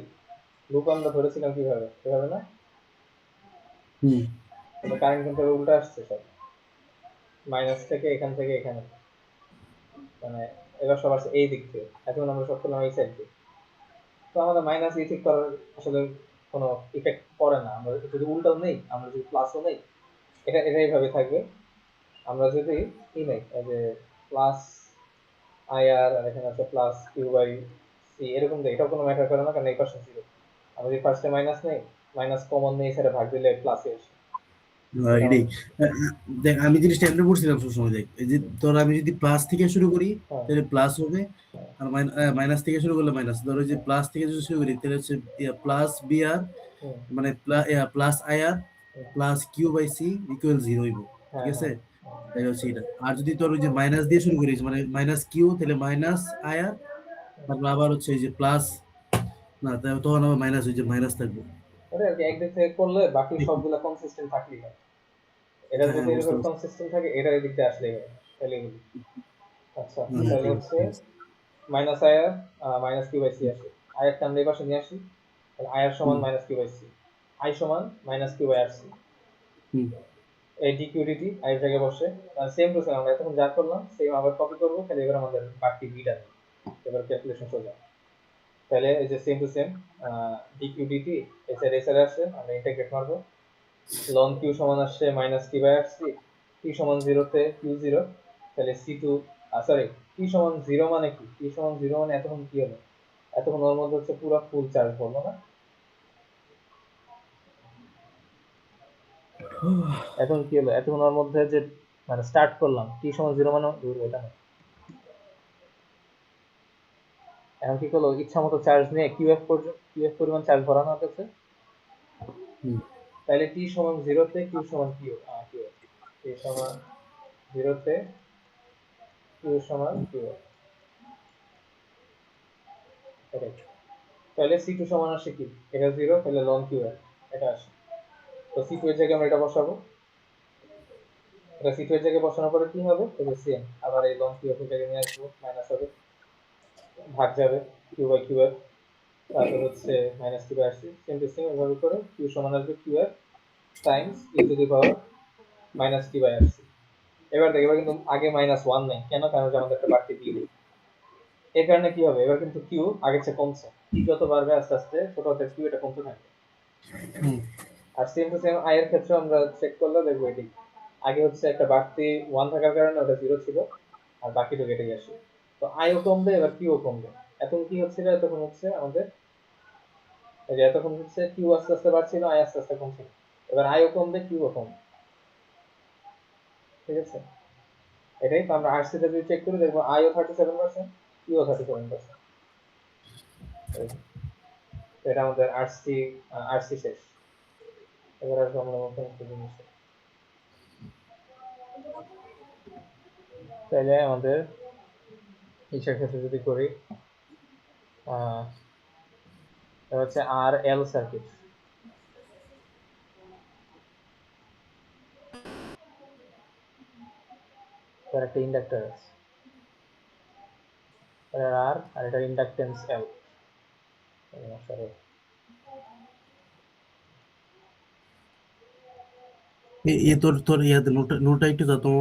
লুপ আমরা ধরেছিলাম কিভাবে, এভাবে না, হুম কিন্তু কারেন্ট কিন্তু এবার উল্টা আসছে সব, মাইনাস থেকে এখান থেকে এখানে, মানে এবার সব আসছে এই দিক থেকে, এখন আমরা সব করলাম এই সাইড দিয়ে। তো আমাদের মাইনাস এই ঠিক করার আসলে কোনো ইফেক্ট পড়ে না, আমরা যদি উল্টাও নেই, আমরা যদি প্লাসও নেই, এটা এটা এইভাবে থাকবে। আমরা যদি কি নেই, এই যে প্লাস আই আর এখানে আছে প্লাস কিউ বাই সি, এরকম দেয়, এটাও কোনো ম্যাটার করে না, কারণ এই পাশে জিরো। আমরা যদি ফার্স্টে মাইনাস নেই, মাইনাস কমন নেই, সেটা ভাগ দিলে প্লাসে আসে। এটা এটাই। আমাদের, দেখ আমি জিনিসটা এমনি পড়ছিলাম সবসময়, দেখ এই যে তোর আমি যদি প্লাস থেকে শুরু করি হ্যাঁ তাহলে প্লাস হবে, হ্যাঁ আর মাইনাস থেকে শুরু করলে মাইনাস। ধরো যে হ্যাঁ প্লাস থেকে যদি শুরু করি তাহলে হচ্ছে প্লাস বি আর, হুম, মানে plus I R hmm, plus Q by C equal zero হইব। ঠিক হ্যাঁ আছে, হ্যাঁ তাহলে হচ্ছে এটা। আর যদি তোর ওই যে মাইনাস দিয়ে শুরু করিস, মানে মাইনাস কিউ, তাহলে মাইনাস আই আর, তারপর আবার হচ্ছে এই যে প্লাস, না তাহলে তখন আবার মাইনাস, ওই যে মাইনাস থাকবে। ওটা আর কি, একদিক থেকে করলে বাকি সবগুলা কনসিস্টেন্ট থাকলেই হয়। এটা হ্যাঁ যদি হ্যাঁ, বুঝতে এরকম পারছি। কনসিস্টেন্ট থাকে, এটা এই দিক দিয়ে আসলেই হয়, তাহলেই হলো। আচ্ছা হ্যাঁ তাহলে ঠিক আছে হচ্ছে ঠিক আছে। Minus I R minus Q by C আসে, আয়ারটা আমরা এই পাশে নিয়ে আসি, তাহলে আয়ার সমান হুম minus Q by C, I সমান minus Q by R C. হুম এই ডিকিউডিটি আয়ের জায়গায় বসে, সেম টু সেম আমরা এতক্ষণ যা করলাম সেম আবার কপি করবো, খালি এবার আমাদের বাকি বিটা নেই, এবার ক্যালকুলেশন সোজা। তাহলে এই যে same to same DQDT SR SR আসছে, আমরা ইন্টিগ্রেট মারবো, লন কিউ সমান আসছে minus T by R C, T সমান জিরোতে কিউ জিরো, তাহলে সি টু, সরি, টি সমান জিরো মানে কি, টি সমান জিরো মানে এতক্ষণ কি হলো, এতক্ষণ ওর মধ্যে হচ্ছে পুরো ফুল চার্জ বলবো না, এখন কি হলো, এতক্ষণ ওর মধ্যে যে মানে স্টার্ট করলাম টি সমান জিরো মানে দূর এটা না, এখন কি করলো, ইচ্ছা মতো চার্জ নিয়ে কিউএফ পর্যন্ত, কিউএফ পরিমাণ চার্জ ভরানো হতেছে। হুম তাহলে টি সমান জিরোতে কিউ সমান কিউ, কিউ টি সমান জিরোতে কিউ সমান কিউ, তাহলে সি টু সমান আসে কি, এটা জিরো, তাহলে লং কিউ এটা আসে। তো সি টু এর জায়গায় আমরা এটা বসাবো, এটা সি টু এর জায়গায় বসানোর পরে কি হবে, এই যে সেম আবার এই লং কিউ এর জায়গায় নিয়ে আসবো, মাইনাস হবে, ভাগ যাবে কিউ বাই কিউ এর, তারপর হচ্ছে মাইনাস কিউ বাই আসছে, সেম টু সেম এভাবে করে কিউ সমান আসবে কিউ এর times E to the power minus T by আসছে। এবার দেখ, এবার কিন্তু আগে মাইনাস ওয়ান নেই কেন, কারণ হচ্ছে আমাদের একটা বাড়তি বি নেই, এর কারণে কি হবে, এবার কিন্তু কিউ আগের চেয়ে কমছে, টি যত বাড়বে আস্তে আস্তে ছোট হাতের কিউ এটা কমতে থাকবে। হুম আর সেম টু সেম আই এর ক্ষেত্রে আমরা চেক করলে দেখবো এটি, আগে হচ্ছে একটা বাড়তি ওয়ান থাকার কারণে ওটা জিরো ছিল, আর বাকিটা কেটে গেছে। তো আইও কমবে, এবার কিউ কমবে। এখন কি হচ্ছিল, তখন হচ্ছে আমাদের এই যে এতক্ষণ হচ্ছে কিউ আস্তে আস্তে বাড়ছিল, আই আস্তে আস্তে কমছিল, এবার আইও কমবে কিউও কমবে। ঠিক আছে, এটাই তো আমরা আরসি তে যদি চেক করি দেখবো আইও 37%, কিউও 37%। এটা আমাদের আরসি, আরসি শেষ। এবার আসবো আমরা নতুন একটা জিনিসে। তাহলে আমাদের ইসের ক্ষেত্রে যদি করি এটা হচ্ছে আর এল সার্কিট, তার একটা ইন্ডাক্টর আছে, আর আর এটা ইন্ডাকটেন্স এল। সরি, তোর তোর ইয়াতে নোটটা একটু দাও তো,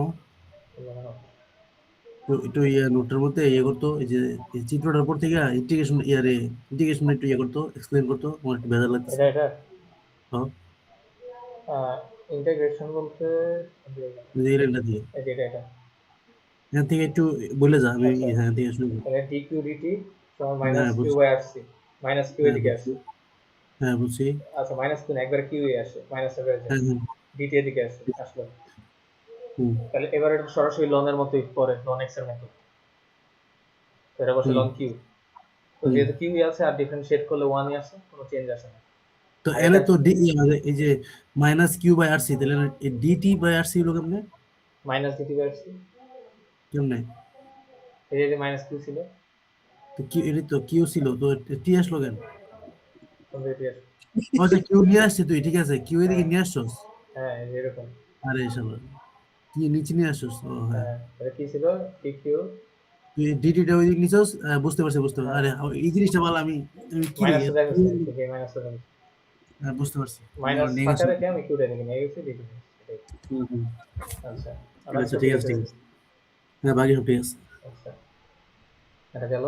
একটু ইয়ে নোটের মধ্যে ইয়ে করতো, এই যে এই চিত্রটার উপর থেকে ইন্টিগ্রেশন একটু ইয়ে করতো, এক্সপ্লেন করতো, আমার একটু ভেজাল লাগতেছে। এটা হ্যাঁ, ইন্টিগ্রেশন বলতে এই লাইনটা দিয়ে এটা এখান থেকে একটু বলে যা, আমি আচ্ছা, এখান থেকে শুনবো। তাহলে dq dt সমান হ্যাঁ মাইনাস q বুঝছি, বাই rc, মাইনাস q হ্যাঁ এদিকে বুঝছি, আসে, হ্যাঁ বুঝছি, আচ্ছা মাইনাস q না একবার q এ আসে, মাইনাস হয়ে যায়, হ্যাঁ হ্যাঁ, dt এদিকে আসে আসলো। হুম তাহলে এবার এটা সরাসরি লন এর মতোই পড়ে, লন x এর মতো, তো এটা বসে হুম লন q। তো হুম। যেহেতু q আছে আর ডিফারেন্সিয়েট করলে 1 ই আসে, কোনো চেঞ্জ আসে না। তো এনে আগেরটা তো এই যে minus Q by R C, তাহলে ডিটি বাই আর সি হলো কেমনে? মাইনাস dt বাই rc, কেমনে? এই যে মাইনাস q ছিল, তো কিউ, এটা তো কিউ ছিল, তো টি আসলো কেন? কোন dt আসে, ও আচ্ছা, কিউ নিয়ে আসছে তুই, ঠিক আছে, কিউ এদিকে হ্যাঁ নিয়ে আসছস। হ্যাঁ এই যে এরকম, আরে শালা, কি নিচে নিয়ে আসছস? ও হ্যাঁ, হ্যাঁ এটা কি ছিল, dq, তুই ডিটিটা ওইদিকে নিছস, বুঝতে পারছি বুঝতে পারছি। হ্যাঁ আরে এই জিনিসটা বল, আমি আমি কি রে মাইনাস তো এত দেখেছি, ঠিক এই মাইনাস তো দেখেছি, বুঝতে পারছি, আমি মাইনাস ফাঁকা নেগেশন। রেখে আমি q এদিকে নিয়ে গেছি dt, এটাই। হুম হুম। আচ্ছা, আবার আচ্ছা সব ঠিক ঠিক আছে আছে। ঠিক আছে, হ্যাঁ বাকি সব ঠিক আছে। আচ্ছা, এটা গেল।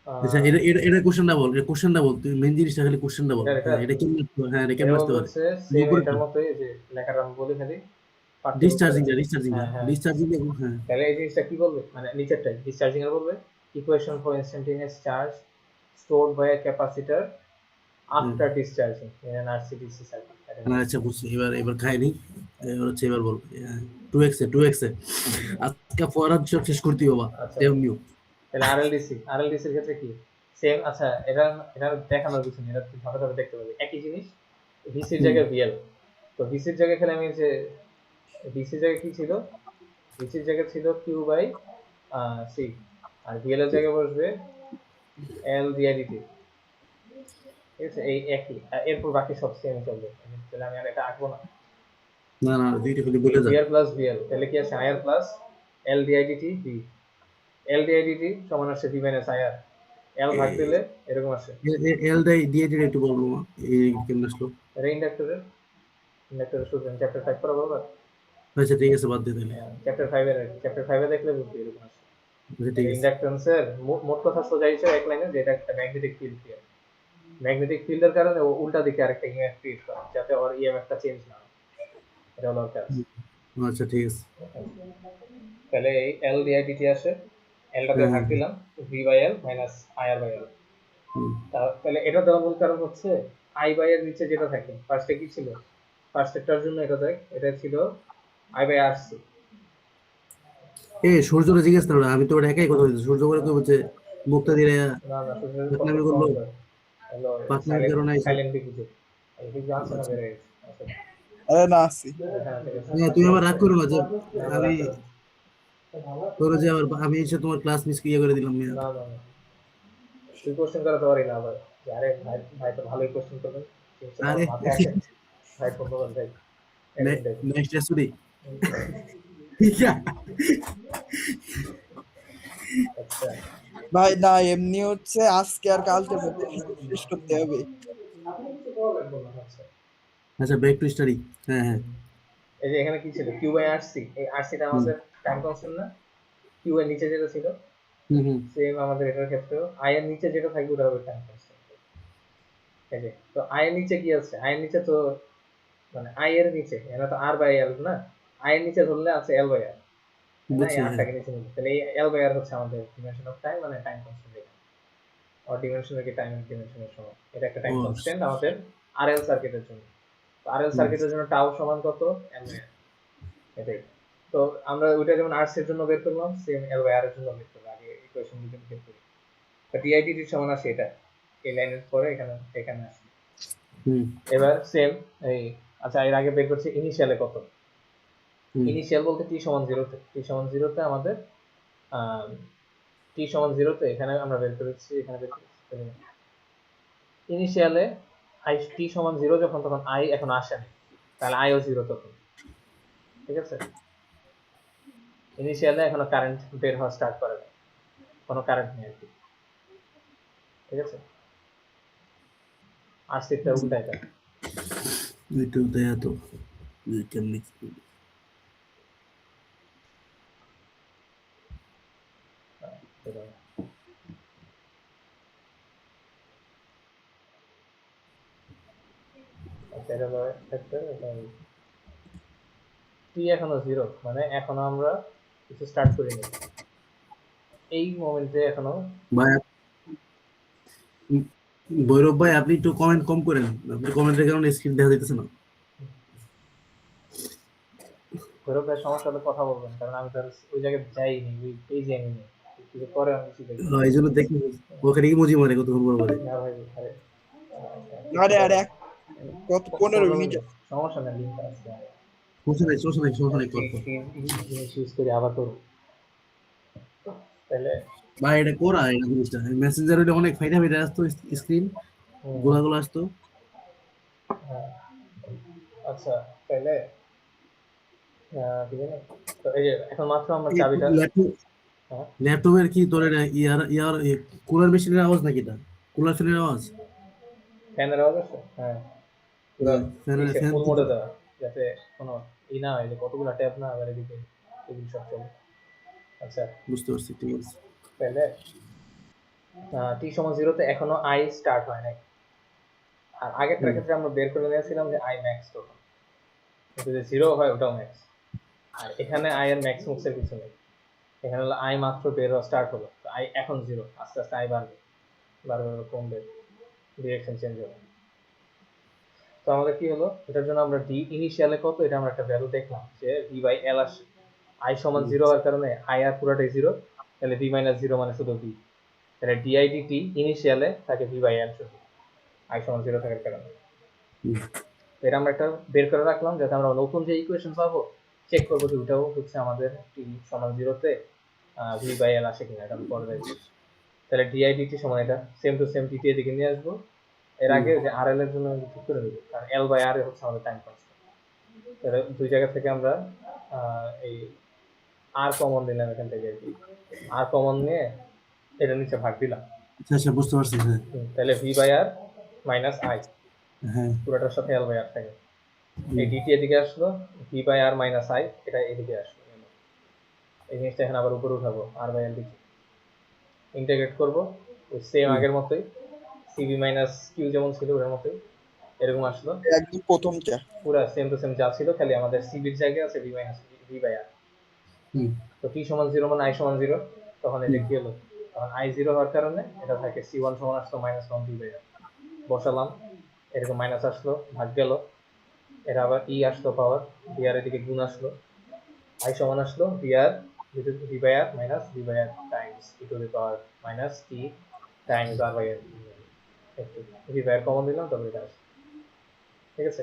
আচ্ছা, আহ, এটা কোশ্চেনটা বল, এটা কোশ্চেনটা বল, তুই মেইন জিনিসটা খালি কোশ্চেনটা বল। এটা হ্যাঁ, এটা কেমন, হ্যাঁ এটা এটা কেমন আসতে বলতে পারে? হচ্ছে সেম উপরে এটার মতোই, যে লেখাটা আমি বলি খালি, পার্টিকেলস এর। ডিসচার্জিংটা হ্যাঁ হ্যাঁ, ডিসচার্জিং, হ্যাঁ। তাহলে এই জিনিসটা কি বলবে, মানে নিচেরটাই ডিসচার্জিং এর বলবে, equation for instantaneous charge stored by a capacitor hmm. After discharging in an RC DC circuit. আচ্ছা বুঝছি, এবার এবার খাইনি, এবার হচ্ছে এবার বল, টু এক্স এ আজকে ফরাদ সব শেষ করতে বাবা, আচ্ছা, তেমনিও। তাহলে আরএলডিসির ক্ষেত্রে কি সেম, আচ্ছা এটা এটা দেখানোর কিছু নেই, এটা তুই ধাপে ধাপে দেখতে পাবি একই জিনিস। ভিসির হুম জায়গায় ভিএল, তো ভিসির জায়গায় খেলে আমি যে ভিসির জায়গায় কি ছিল, ভিসির জায়গায় ছিল কিউ বাই সি, আর ভিএল এর জায়গায় বসবে এল ডিআইডিটি, ঠিক আছে, এই একই, এরপর বাকি সব সেম চলবে, তাহলে আমি আর এটা আঁকবো না। না না, দুইটা খালি বলে যা। ভিআর প্লাস ভিএল, তাহলে কি আছে, IR plus L DIDT V, এল ডিআইডিটি সমান আসছে ভি মাইনাস আইআর, এল ভাগ দিলে এরকম আসে। এল ডাই দিয়ে দিলে একটু বলবো, এই কেমন আসলো? এটা ইন্ডাক্টরের সূত্র চ্যাপ্টার 5 পড়া বাবা, আচ্ছা ঠিক আছে, বাদ দিয়ে দিলে। চ্যাপ্টার 5 দেখলে বুঝবি এরকম আসে। আচ্ছা ঠিক তাহলে আছে। ইন্ডাকটেন্সের মোট কথা সোজা হিসেবে এক লাইনে, যে এটা একটা ম্যাগনেটিক ফিল্ড ক্রিয়েট, ম্যাগনেটিক ফিল্ডের কারণে ও উল্টা দিকে আরেকটা ইএমএফ ক্রিয়েট করে, যাতে ওর ইএমএফটা চেঞ্জ না হয়, এটা হলো ওর কাজ। আচ্ছা ঠিক আছে। তাহলে এই এল ডিআইডিটি আসে, এলটাতে হ্যাঁ ভাগ হ্যাঁ দিলাম V by L minus IR by L. হুম। তাহলে এটা দেওয়ার মূল কারণ হচ্ছে আই বাই এর নিচে যেটা থাকে, ফার্স্টে কি ছিল, ফার্স্টেরটার জন্য এটা দেখ, এটা ছিল আই বাই আর সি। এ সূর্যটা জিজ্ঞেস করো, আমি তো ওটা একাই কথা বলছি, সূর্য করে তো হচ্ছে মুক্তা দিয়ে না না, সূর্যের কত পাকনামি করলো, কম করে, হলো পাকনামির সাইলেন্ট কারণে এইসব। সাইলেন্ট ডিফিউজ, এই ডিফিউজ আছে না আচ্ছা, বেড়ে গেছে। আচ্ছা, আরে না আসি। হ্যাঁ ঠিক আছে, হ্যাঁ তুমি আবার রাগ করো না যে আবার আমি রাখতে তোর যে আবার আমি এসে তোমার ক্লাস মিস ইয়ে করে দিলাম মিয়া। না না না, তুই কোশ্চেন করা তো পারি না আবার, যে আরে ভাই ভাই তো ভালোই কোশ্চেন করবেন, জিনিসটা তো আরে আমার মাথায় আসে, ভাই ধন্যবাদ ভাই, একদিন দেখ। Next story. আচ্ছা, ভাই না, এমনি হচ্ছে আজকে আর কালকের মধ্যে শেষ করতে হবে। আচ্ছা, আচ্ছা ব্যাক টু স্টাডি। হ্যাঁ হ্যাঁ। এই যে এখানে কি ছিল, কিউ বাই আরসি, এই আরসিটা হুম আমাদের টাইম কনস্ট্যান্ট না, কিউ এর নিচে যেটা ছিল, হুম হুম সেম আমাদের এটার ক্ষেত্রেও আই এর নিচে যেটা থাকবে ওটা হবে টাইম কনস্ট্যান্ট। ঠিক আছে, তো আই এর নিচে কি আছে, আই এর নিচে তো মানে আই এর নিচে এটা তো আর বাই এল না, আই এর নিচে ধরলে আছে এল বাই আর, তাই না, এই বুঝছি হ্যাঁ। আরটাকে নিচে নিতে, তাহলে এই এল বাই আর হচ্ছে আমাদের ডিমেনশন অফ টাইম, মানে টাইম কনস্ট্যান্ট, আর ডিমেনশন কি টাইম ডিমেনশনের সময়, এটা একটা টাইম ও কনস্ট্যান্ট আমাদের আরএল সার্কিটের জন্য। তো আরএল হুম সার্কিটের জন্য টাউ সমান কত, এল বাই আর, এটাই। তো আমরা ওইটা যেমন আরস এর জন্য বের করলাম, সেম এল বাই আর এর জন্য বের করব, আগে ইকুয়েশন দুটো বের করি। তো ডিআইডিটি সমান আসে এটা, এই লাইনের পরে এখানে এখানে আসে। হুম এবার সেম এই, আচ্ছা এর আগে বের করছি ইনিশিয়ালে কত, হুম ইনিশিয়াল বলতে টি সমান 0 তে, টি সমান 0 তে আমাদের টি সমান 0 তে এখানে আমরা বের করেছি, এখানে বের করেছি ইনিশিয়ালে আই টি সমান 0 যখন, তখন আই এখন আসেনি, তাহলে আইও 0 তখন। ঠিক আছে, ইনিশিয়ালে এখনো কারেন্ট বের হওয়া স্টার্ট করে না, কোনো কারেন্ট নেই আর কি। ঠিক আছে, আর সিটটা উল্টা এটা। একটু দেয়া তো কেমনি টি এখনো 0, মানে এখনো আমরা কিছু স্টার্ট করিনি, এই মোমেন্টে এখনো। ভাই ভৈরব ভাই, আপনি একটু কমেন্ট কম করেন, আপনি কমেন্টের কারণে স্ক্রিন দেখা যাইতেছে না। ভৈরব ভাই সমস্যা হলে কথা বলবেন, কারণ আমি তো আর ওই জায়গায় যাইনি, ওই পেজে আমি নেই, কিছু পরে আমি কিছু দেখি। এই জন্য দেখি ওখানে ইমোজি মারে কতক্ষণ পর পরে। না ভাই, আরে আরে আরে কত 15 মিনিট সমস্যা নেই, লিঙ্ক আছে। সমস্যা নাই, কর। জিনিস ইউজ করে আবার করবো তাহলে। ভাই এটা করা এই জিনিসটা মেসেঞ্জার হইলে অনেক ফাইদা ফাইদা আসতো, স্ক্রিন গোলাগুলো আসতো। হ্যাঁ, আচ্ছা তাহলে কি জানি, তো এই যে এখন মাত্র আমরা চাবিটা। হ্যাঁ, ল্যাপটপের কি তোর এটা ইয়ার কুলার মেশিনের আওয়াজ নাকি? এটা কুলার ফ্যানের আওয়াজ? ফ্যানের আওয়াজ আছে। হ্যাঁ, পুরো ফ্যানের ফ্যান ফুল কি মোডে দেওয়া, যাতে কোনো ই না হয় যে কতগুলো ট্যাব না আবার এদিকে এগুলো সব চলে। আচ্ছা বুঝতে পারছি, ঠিক আছে। তাহলে টি সমান 0 তে এখনো আই স্টার্ট হয় নাই, আর আগেরটার ক্ষেত্রে আমরা বের করে নিয়েছিলাম যে আই ম্যাক্স তখন, কিন্তু যে 0 হয় ওটাও ম্যাক্স। আর এখানে আই এর ম্যাক্স মুক্সের কিছু নেই, এখানে হলো আই মাত্র বের হওয়া স্টার্ট হলো, তো আই এখন 0, আস্তে আস্তে আই বাড়বে, বাড়বে কমবে, ডিরেকশন চেঞ্জ হবে। তো আমাদের কি হলো, এটার জন্য আমরা ডি ইনিশিয়ালে কত, এটা আমরা একটা ভ্যালু দেখলাম যে ভি বাই এল আসে, আই সমান 0 হওয়ার কারণে আই আর পুরাটাই 0, তাহলে ভি মাইনাস 0 মানে শুধু ভি, তাহলে ডিআই ডিটি ইনিশিয়ালে থাকে ভি বাই এল শুধু, আই সমান 0 থাকার কারণে। এটা আমরা একটা বের করে রাখলাম, যাতে আমরা নতুন যে ইকুয়েশন পাবো চেক করবো যে ওটাও হচ্ছে আমাদের টি সমান 0 তে ভি বাই এল আসে কিনা, এটা আমি পরে দেখবো। তাহলে ডিআই ডিটি সমান এটা সেম টু সেম ডিটি এদিকে নিয়ে আসবো, এর আগে যে আর এল এর জন্য ঠিক করে দেবো, কারণ এল বাই আর হচ্ছে আমাদের টাইম কনস্ট্যান্ট। তাহলে দুই জায়গা থেকে আমরা এই আর কমন দিলাম এখান থেকে, আর কমন নিয়ে এটা নিচে ভাগ দিলাম। আচ্ছা আচ্ছা, বুঝতে পারছি। হ্যাঁ তাহলে V by R minus I, হ্যাঁ, পুরোটার সাথে এল বাই আর থাকে, এই ডিটি এদিকে আসলো, V by R minus I এটা এদিকে আসলো, এই জিনিসটা এখানে আবার উপরে উঠাবো, আর বাই এল দিকে ইন্টিগ্রেট করবো, ওই সেম আগের মতোই, সিবি মাইনাস কিউ যেমন ছিল ওর মতোই এরকম আসলো, একদম প্রথমটা পুরো সেম টু সেম যা ছিল, খালি আমাদের সিবির জায়গায় আছে ভি মাইনাস ভি বাই আর। তো টি সমান 0 মানে আই সমান 0, তখন এটা কি হলো, তখন আই 0 হওয়ার কারণে এটা থাকে সি ওয়ান সমান আসলো মাইনাস 1 ভি বাই আর, বসালাম, এরকম মাইনাস আসলো, ভাগ গেল, এটা আবার ই আসলো পাওয়ার, ভি আর এদিকে গুণ আসলো, আই সমান আসলো V R V by R minus V by R times E to the power minus T times R by R, একটু ভি বাই আর কমন দিলাম, তবে এটা আসলো। ঠিক আছে,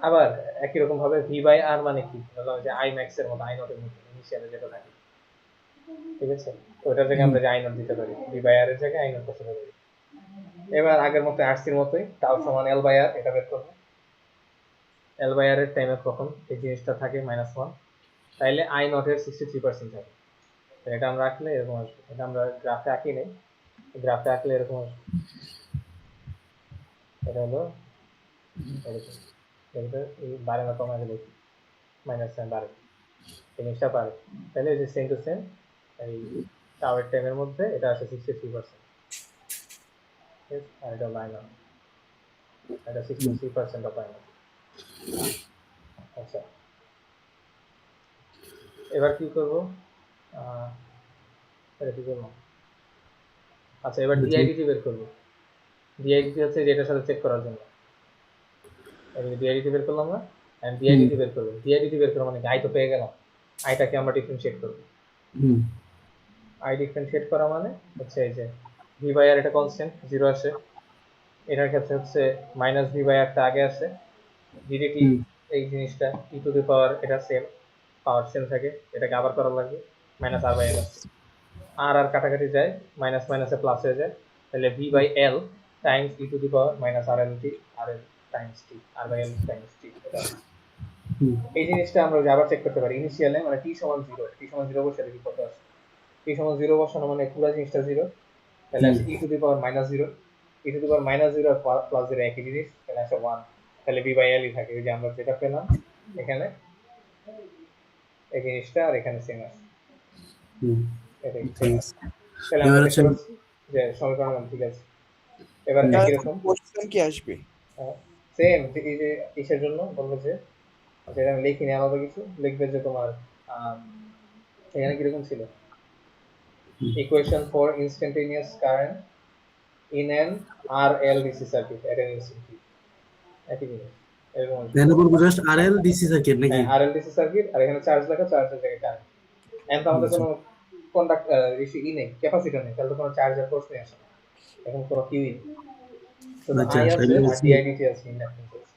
আবার একই রকম ভাবে ভি বাই আর মানে কি, বললাম যে আই ম্যাক্স এর মতো, আই নট এর মতো ইনিশিয়ালে যেটা থাকে। ঠিক আছে, তো ওটার জায়গায় আমরা যে আই নট দিতে পারি, ভি বাই আর এর জায়গায় আই নট বসাতে পারি। এবার আগের মতো আরসির মতোই টাও সমান এল বাই আর, এটা বের করবো, এল বাই আর এর টাইমে কখন এই জিনিসটা থাকে -1, তাইলে আই নট এর 63% থাকে, এটা আমরা আঁকলে এরকম আসবে, এটা আমরা গ্রাফে আঁকি নেই, গ্রাফে আঁকলে এরকম আসবে, এটা হলো এরকম, এটা বাড়ে না কমে, আগে দেখি -1 বাড়ে, জিনিসটা পারে, তাহলে এই যে সেম টু সেম এই টাওয়ার টাইমের মধ্যে এটা আসে 63%, আর এটা লাইন আপ, এটা 63% অফ লাইন। আচ্ছা এবার কি করবো, এটা কি করবো, আচ্ছা এবার ডিআইডিটি বের করবো, ডিআইডিটি হচ্ছে যেটার সাথে চেক করার জন্য, ডিআইডিটি বের করলাম না, এন্ড ডিআইডিটি বের করবো, ডিআইডিটি বের করা মানে আই তো পেয়ে গেলাম, আইটাকে আমরা ডিফারেন্সিয়েট করবো, আই ডিফারেন্সিয়েট করা মানে হচ্ছে এই যে ভি বাই আর এটা কনস্ট্যান্ট 0 আসে, এটার ক্ষেত্রে হচ্ছে মাইনাস ভি বাই আরটা আগে আসে, ডিডিটি এই জিনিসটা ই টু দি পাওয়ার এটা সেম, পাওয়ার সেম থাকে, এটাকে আবার করা লাগবে, মাইনাস আর বাই এল আসছে, আর আর কাটাকাটি যায়, মাইনাস মাইনাসে প্লাস হয়ে যায়, তাহলে V by L times E to the power minus R L T, R L times T, R by L times T. হুম, এই জিনিসটা আমরা আবার চেক করতে পারি ইনিশিয়ালে, মানে টি সমান জিরো, টি সমান জিরো বসে দেখি কত আসে। টি সমান জিরো বসানো মানে পুরো জিনিসটা জিরো, তাহলে আসে ই to the power minus zero, e to the power minus zero plus zero একই জিনিস, তাহলে আসে ওয়ান, তাহলে বি বাই এলই থাকে। ওই যে আমরা যেটা পেলাম এখানে এই জিনিসটা, আর এখানে সেম আসে, হুম, এটাই ঠিক সেম আছে। আসে। তাহলে আমরা এবার দেখতে হচ্ছে পাচ্ছি যে সমীকরণ ঠিক আছে। এবার হুম, একই এখন রকম কোশ্চেন কি আসবে? সেম, এই যে কিসের জন্য বলবো যে, যেটা আমি লিখিনি আলাদা কিছু লিখবে যে তোমার এখানে কিরকম ছিল, হুম। equation for instantaneous current in an RLDC circuit at an instant t, একই জিনিস এরকম আসবে। এখানে বলবো জাস্ট আর এল ডিসি সার্কিট নাকি? হ্যাঁ RLDC সার্কিট, আর এখানে চার্জ লেখা, চার্জের জায়গায় কারেন্ট। এখন তো আমাদের আচ্ছা, কোনো কন্ডাক্ট ই নেই, ক্যাপাসিটর নেই, তাহলে তো কোনো চার্জের প্রশ্নই আসে না, এখন কোনো কিউই নেই, শুধু আচ্ছা, আই আছে তাহলে আর হচ্ছে ডিআইডিটি আছে, ইন্ডাকটেন্স আছে।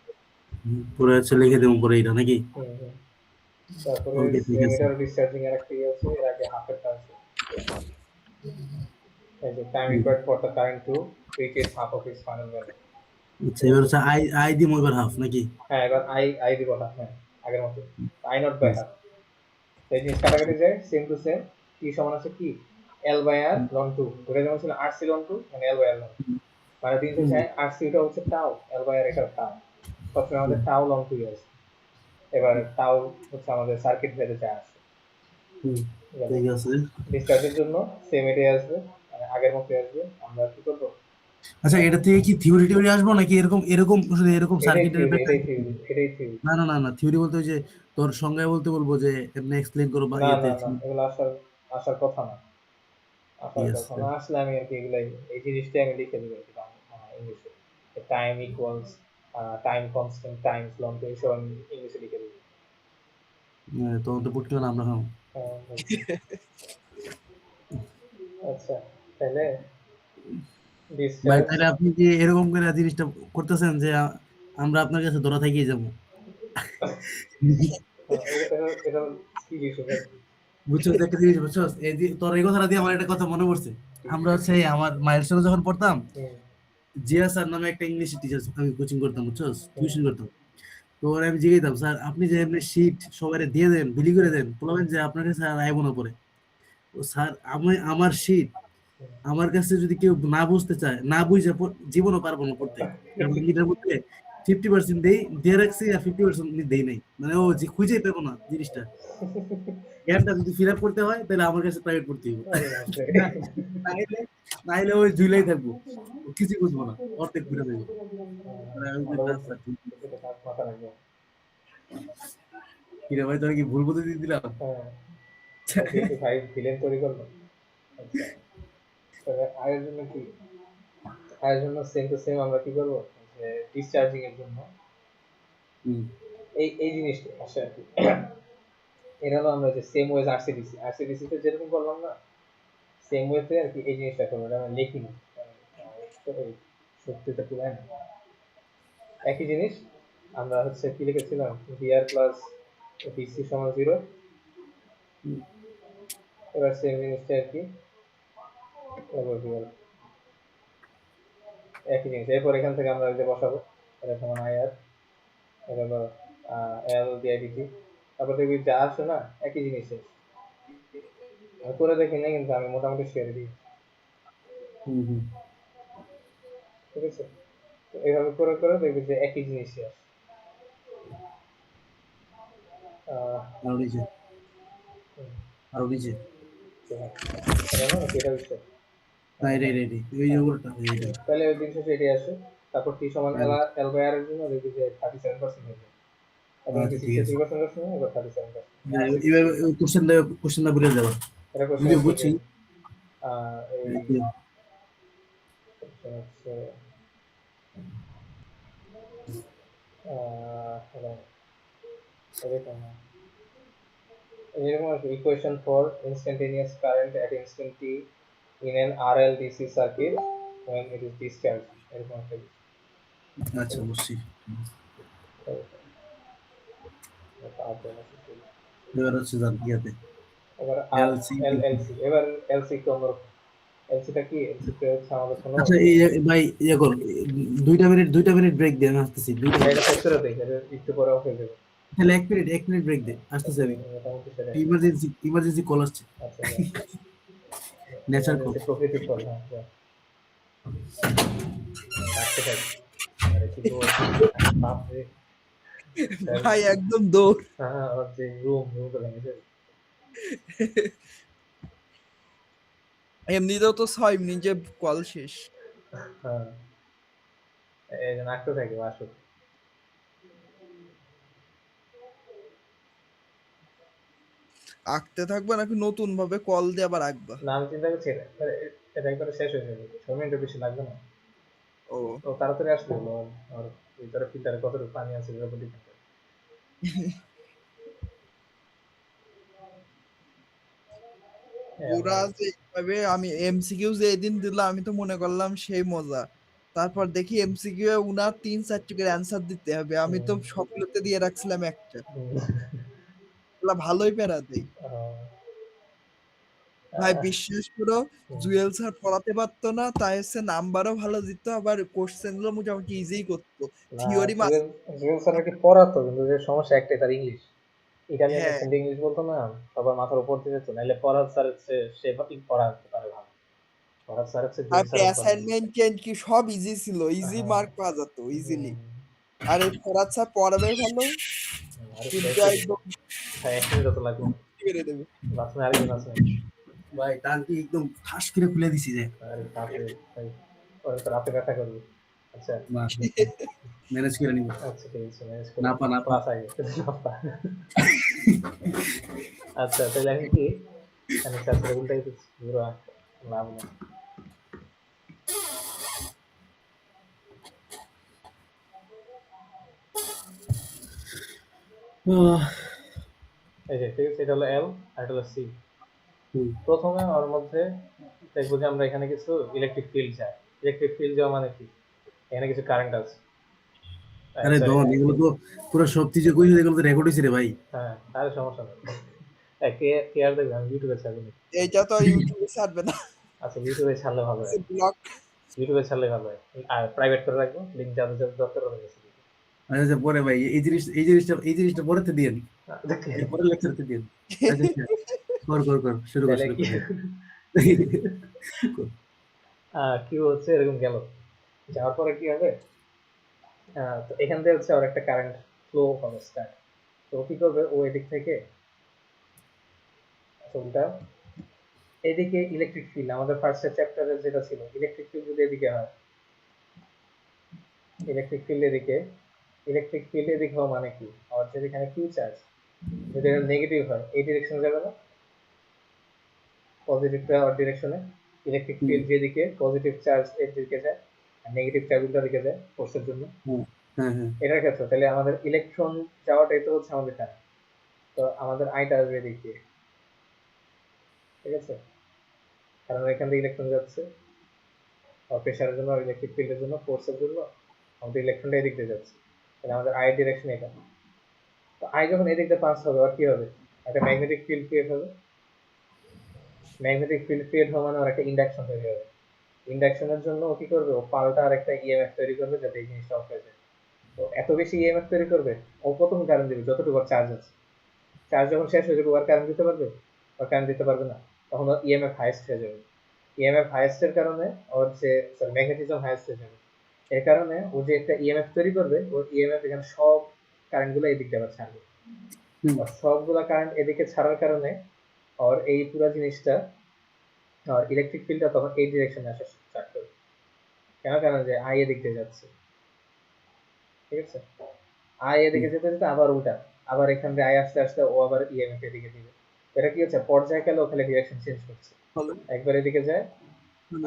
পুরো হচ্ছে লিখে দেবো পরে এটা নাকি? হুম। তারপরে ওকে, ঠিক আছে। এমিটার ডিসচার্জিং এর একটা ইয়ে আছে, এর আগে হাফেরটা আছে, এই যে time hmm, required for the current to reach it's half of its final value. আচ্ছা, এবার হচ্ছে আই আই দিম এবার হাফ নাকি? হ্যাঁ, এবার আই আই দিব না, হ্যাঁ আগের মতো আই নট বাই হাফ, এই জিনিস কাটাকাটি যায়, সেম টু সেম। টি সমান আছে কি, L by R ln two, ওটা যেমন ছিল আর সি লন টু, মানে L by R ln two, মানে তিন শেষে আর সি টা হচ্ছে টাও, এল বাই আর এটা টাও, সবসময় আমাদের টাও লন টু আছে। এবার টাও হচ্ছে আমাদের সার্কিট ভেদে যা আছে, ঠিক আছে। ডিসচার্জের জন্য সেম এটাই আসবে, মানে আগের মতো আসবে। আমরা কি করবো, আচ্ছা, এটা থেকে কি থিওরি টিওরি আসবো নাকি এরকম এরকম শুধু এরকম এটাই সার্কিটের থিওরি, ব্যাখ্যা? এটাই থিওরি, এটাই থিওরি। না, না, না, না, থিওরি বলতে ওই যে তোর সংজ্ঞায় বলতে বলবো যে এমনি এক্সপ্লেইন করো বা না ইয়েতে। না না, এগুলো আসার আসার কথা না, ঠিক আসার কথা আছে। না, আসলে আমি আর কি এগুলাই, এই জিনিসটাই আমি লিখে দিব আর কি ইংলিশে, time equals time constant Times long, এইসব আমি ইংলিশে লিখে দিব। তখন তো পড়তে হলে আমরা খাবো। বুঝছি। আচ্ছা, তাহলে ভাই, ডিসচার্জ, তাহলে আপনি কি এরকম করে জিনিসটা করতেছেন যে আমরা আপনার কাছে ধরা থাকিয়ে যাবো? এটা এটা কি বিষয় ভাই? বুঝছো তো একটা জিনিস, বুঝছো এই যে তোর এই কথাটা দিয়ে আমার একটা কথা মনে পড়ছে। আমরা হচ্ছে আমার মাইলস্টোনে যখন পড়তাম, হুম, জিয়া স্যার নামে একটা ইংলিশ টিচার আমি কোচিং করতাম, বুঝছো, হুম, টিউশন করতাম। তো ওরা আমি জিজ্ঞাসা, স্যার আপনি যে এমনি শীট সবাই দিয়ে দেন, বিলি করে হুম, দেন, হুম, বলবেন যে আপনাকে স্যার আইব না পরে। ও স্যার, আমি আমার শীট আমার কাছে যদি কেউ না বুঝতে চায়, না বুঝে জীবনও পারবো না পড়তে। কারণ আমি এটার মধ্যে 50% দেই দিয়ে রাখছি আর 50% দেই নাই, মানে ও যে খুঁজেই পেবো না জিনিসটা। জ্ঞানটা যদি ফিল আপ করতে হয় তাহলে আমার কাছে প্রাইভেট পড়তে হবে। আরে বাপরে। না, নাইলে নাইলে ওই ঝুলাই থাকবো, ও কিছু বুঝবো না, অর্ধেক ঘুরে দেবো। মানে আমি যে ভালো না বুদ্ধি, স্যার, ঠিক আছে। এটা কাজ মাথা রাখবো। কি রে ভাই, তোরা কি ভুল বুদ্ধি দিয়ে দিলাম? হ্যাঁ, কি ভাই ভিলেন তৈরি করলো। আচ্ছা, তবে আয়ের জন্য কি, আয়ের জন্য সেম টু সেম আমরা কি করবো, যে ডিসচার্জিং এর জন্য হুম, এই এই জিনিসটা আসে আর কি। এটা হলো আমরা যে সেম ওয়েজ আরসিডিসি, আরসিডিসি তে যেরকম করলাম না, সেম ওয়েতে আর কি এই জিনিসটা করবো, এটা আমরা লিখিনি, সত্যিটা তুলে না, একই জিনিস। আমরা হচ্ছে কি লিখেছিলাম, ভিআর প্লাস ডিসি সমান জিরো, হুম, এবার সেম জিনিসটা আর কি, এবার VR একই জিনিস। এরপর এখান থেকে আমরা ওই যে বসাবো, এটা সমান আইআর, এটা হলো এল ডিআইডিটি, তারপর দেখবি যা আসে না একই জিনিস আসে। আমি করে দেখি না, কিন্তু আমি মোটামুটি শেয়ার দিই, হুম, হুম। ঠিক আছে। তো এইভাবে করে করে দেখবি যে একই জিনিসই আসে। আহ, আরো নিচে, হুম, আরো নিচে। এটা না নাকি এটা বিষয়, না, হ্যাঁ এটা হ্যাঁ এটা এটা এই যে ওটা এইটা। তাহলে দিন শেষে এটাই আসে। তারপর টি সমান এল আচ্ছা, এল বাই আর এর জন্য দেখবি যে 37% হয়ে যায়, এবং কি আচ্ছা, ঠিক আছে। 63% এর সময় এবার 37%, হ্যাঁ, আর এবার 66, কোশ্চেনটা বুঝে যাবা। এটা কোশ্চেন যদিও থেকে বুঝছি। এই এই যে, কোশ্চেন হচ্ছে এরকম এরকম আছে, equation for instantaneous current at instant T in an RLDC circuit when it is discharged, এরকম একটা কিছু। আচ্ছা, বুঝছি। তারপর আছে কি? এবার হচ্ছে জান ইয়াতে এবার আর এলসি এলসি, এবার এলসি একটু অন্যরকম। এলসিটা কি? এলসিতে হচ্ছে আমাদের কোনো আচ্ছা ভাই কর 2 মিনিট ব্রেক দেন আসতেছি 2 মিনিট এটা শেষ করে দেই, এটা একটু পরে অফ হয়ে যাবে। তাহলে 1 মিনিট ব্রেক দে আসতেছি আমি মোটামুটি সেটাই। ইমার্জেন্সি কল আসছে আচ্ছা, নেচার কল এমার্জেন্সি প্রকৃতির ফল। হ্যাঁ, রাখতে থাকি। আরে কি বলছি, বাপরে! ভাই একদম দৌড়। হ্যাঁ, ওর যে রুম তো ভেঙে যাবে। এমনিতেও তো 6 মিনিট যে কল শেষ। হ্যাঁ, এই জন্য আঁকতে থাকি আসুক। আঁকতে থাকবা নাকি নতুন ভাবে কল দিয়ে আবার আঁকবা? না, আমি চিন্তা করছি এটা একবারে শেষ হয়ে যাবে, 6 মিনিটের বেশি লাগবে না। ও তো তাড়াতাড়ি আসলে হলো। আর ভিতরে ফিল্টারে কতটুকু পানি আছে এর উপর ডিপেন্ড করে। হ্যাঁ, পুরা আমরা যে এইভাবে আমি এমসিকিউ যে এদিন দিলাম আমি তো মনে করলাম সেই মজা। তারপর দেখি এমসিকিউ এ উনার 3-4টি করে অ্যান্সার দিতে হবে। আমি তো সবগুলোতে দিয়ে রাখছিলাম একটা। এগুলা ভালোই প্যারা দেই। ভাই বিশ্বাস করো, জুয়েল স্যার পড়াতে পারতো না, তাই হচ্ছে নাম্বারও ভালো দিত, আবার কোশ্চেন গুলো মোটামুটি ইজিই করতো। না, থিওরি জুয়েল স্যার কি পড়াতো, কিন্তু যে সমস্যা একটাই, তার ইংলিশ। ইটালিয়ান হ্যাঁ, অ্যাকসেন্ট ইংলিশ বলতো না, সবার মাথার উপর দিয়ে যেত। নাহলে পড়ার স্যার হচ্ছে সে পড়াতে পারে ভালো। পড়ার স্যার হচ্ছে জুয়েল তারপরে স্যার ভালো। অ্যাসাইনমেন্ট কি সব ইজি ছিল, ইজি হ্যাঁ, মার্ক পাওয়া যেত ইজিলি। হুম, আর এই ফরাদ স্যার পড়াবে ভালো, আরে কিন্তু শেষ একদম ভাই, 1 মিনিট তো লাগবে না। মেরে দেবে। বাথরুমে আরেকজন আছে। ভাই টাঙ্কি একদম ঠাস করে খুলে দিছি যে আরে বাপরে ভাই, ওরা তো রাতে ব্যথা করবে। আচ্ছা, ম্যানেজ করে নিব আচ্ছা, ঠিক আছে, ম্যানেজ করে নাপা নাপা ক্লাস আগে। আচ্ছা, তাহলে আমি কি আমি চাষের উল্টাই দিচ্ছি পুরো, লাভ নেই। এই যে ঠিক আছে, এটা হলো এল আর এটা হলো সি। প্রথমে ওর মধ্যে দেখবো যে আমরা এখানে কিছু ইলেকট্রিক ফিল্ড যায়। ইলেকট্রিক ফিল্ড যাওয়া মানে কি? এখানে কিছু কারেন্ট আছে। আরে সরি, দন এগুলো তো পুরো সব কিছু কইছে এগুলো তো রেকর্ড হইছে রে ভাই হ্যাঁ, তাহলে সমস্যা নেই। কে কে আর দেখবে, আমি ইউটিউবে ছাড়বো না। এইটা তো আর ইউটিউবে ছাড়বে না, আচ্ছা, ইউটিউবে ছাড়লে ভালো হয়। ব্লক। ইউটিউবে ছাড়লে ভালো হয়। আর প্রাইভেট করে রাখবো, লিঙ্ক যাদের যাদের দরকার হবে গেছে। আচ্ছা আচ্ছা, পরে ভাই এই জিনিসটা পরেতে দিয়েন এর পরের লেকচারতে দিয়েন আচ্ছা আচ্ছা, কর শুরু কর তাহলে শুরু কি কর কি হচ্ছে, এরকম গেল। যাওয়ার পরে কি হবে? তো এখান থেকে হচ্ছে আর একটা কারেন্ট ফ্লো হবে স্টার্ট। তো ও কি করবে, ও এদিক থেকে ওটা এদিকে ইলেকট্রিক ফিল্ড, আমাদের ফার্স্ট চ্যাপ্টারে যেটা ছিল, ইলেকট্রিক ফিল্ড যদি এদিকে হয়, ইলেকট্রিক ফিল্ড এদিকে, ইলেকট্রিক ফিল্ড এদিকে হওয়া মানে কি, আর যদি এখানে কিউ চার্জ যদি এটা নেগেটিভ হয়, এই ডিরেকশনে যাবে না, পজিটিভটা ওর ডিরেকশনে। ইলেকট্রিক ফিল্ড যেদিকে পজিটিভ চার্জ এর দিকে যায়, আর নেগেটিভ চার্জ উল্টা দিকে যায় ফোর্সের জন্য। হ্যাঁ হ্যাঁ এটার ক্ষেত্রে তাহলে আমাদের ইলেকট্রন যাওয়াটাই তো হচ্ছে আমাদের কারেন্ট। তো আমাদের আইটা আসবে এদিক দিয়ে, ঠিক আছে? কারণ এখান থেকে ইলেকট্রন যাচ্ছে প্রেশারের জন্য, ইলেকট্রিক ফিল্ডের জন্য, ফোর্সের জন্য আমাদের ইলেকট্রনটা এদিক দিয়ে যাচ্ছে। তাহলে আমাদের আই ডিরেকশন এটা। তো আই যখন এদিক দিয়ে পাস হবে, আর কি হবে? একটা ম্যাগনেটিক ফিল্ড ক্রিয়েট হবে। ম্যাগনেটিক ফিল্ড ক্রিয়েট হওয়া মানে আর একটা ইন্ডাকশন তৈরি হবে। ইন্ডাকশনের জন্য ও কি করবে, ও পাল্টা আর একটা ইএমএফ তৈরি করবে যাতে এই জিনিসটা অফ হয়ে যায়। তো এত বেশি ইএমএফ তৈরি করবে, ও প্রথম কারেন্ট দিবে যতটুকু চার্জ আছে। চার্জ যখন শেষ হয়ে যাবে, ও আর কারেন্ট দিতে পারবে? আর কারেন্ট দিতে পারবে না। তখন ওর ইএমএফ হাইস্ট হয়ে যাবে। ইএমএফ হাইস্টের কারণে ওর যে ম্যাগনেটিজম হাইস্ট হয়ে যাবে। এর কারণে ও যে একটা ইএমএফ তৈরি করবে, ওর ইএমএফ এখানে সব কারেন্ট গুলো এদিকে আবার ছাড়বে। আর সবগুলা কারেন্ট এদিকে ছাড়ার কারণে আর এই পুরো জিনিসটা, আর ইলেকট্রিক ফিল্ডটা তখন এই ডিরেকশনে আসা স্টার্ট করবে। কেন? কারণ যে আই এদিক দিয়ে যাচ্ছে, ঠিক আছে? আই এদিকে যেতে যেতে আবার উল্টা, আবার এখান দিয়ে আই আসতে আসতে ও আবার ইএমএফ এদিকে দিবে। এটা কি হচ্ছে, পর্যায়কালে ও খালি ডিরেকশন চেঞ্জ করছে। একবার এদিকে যায়,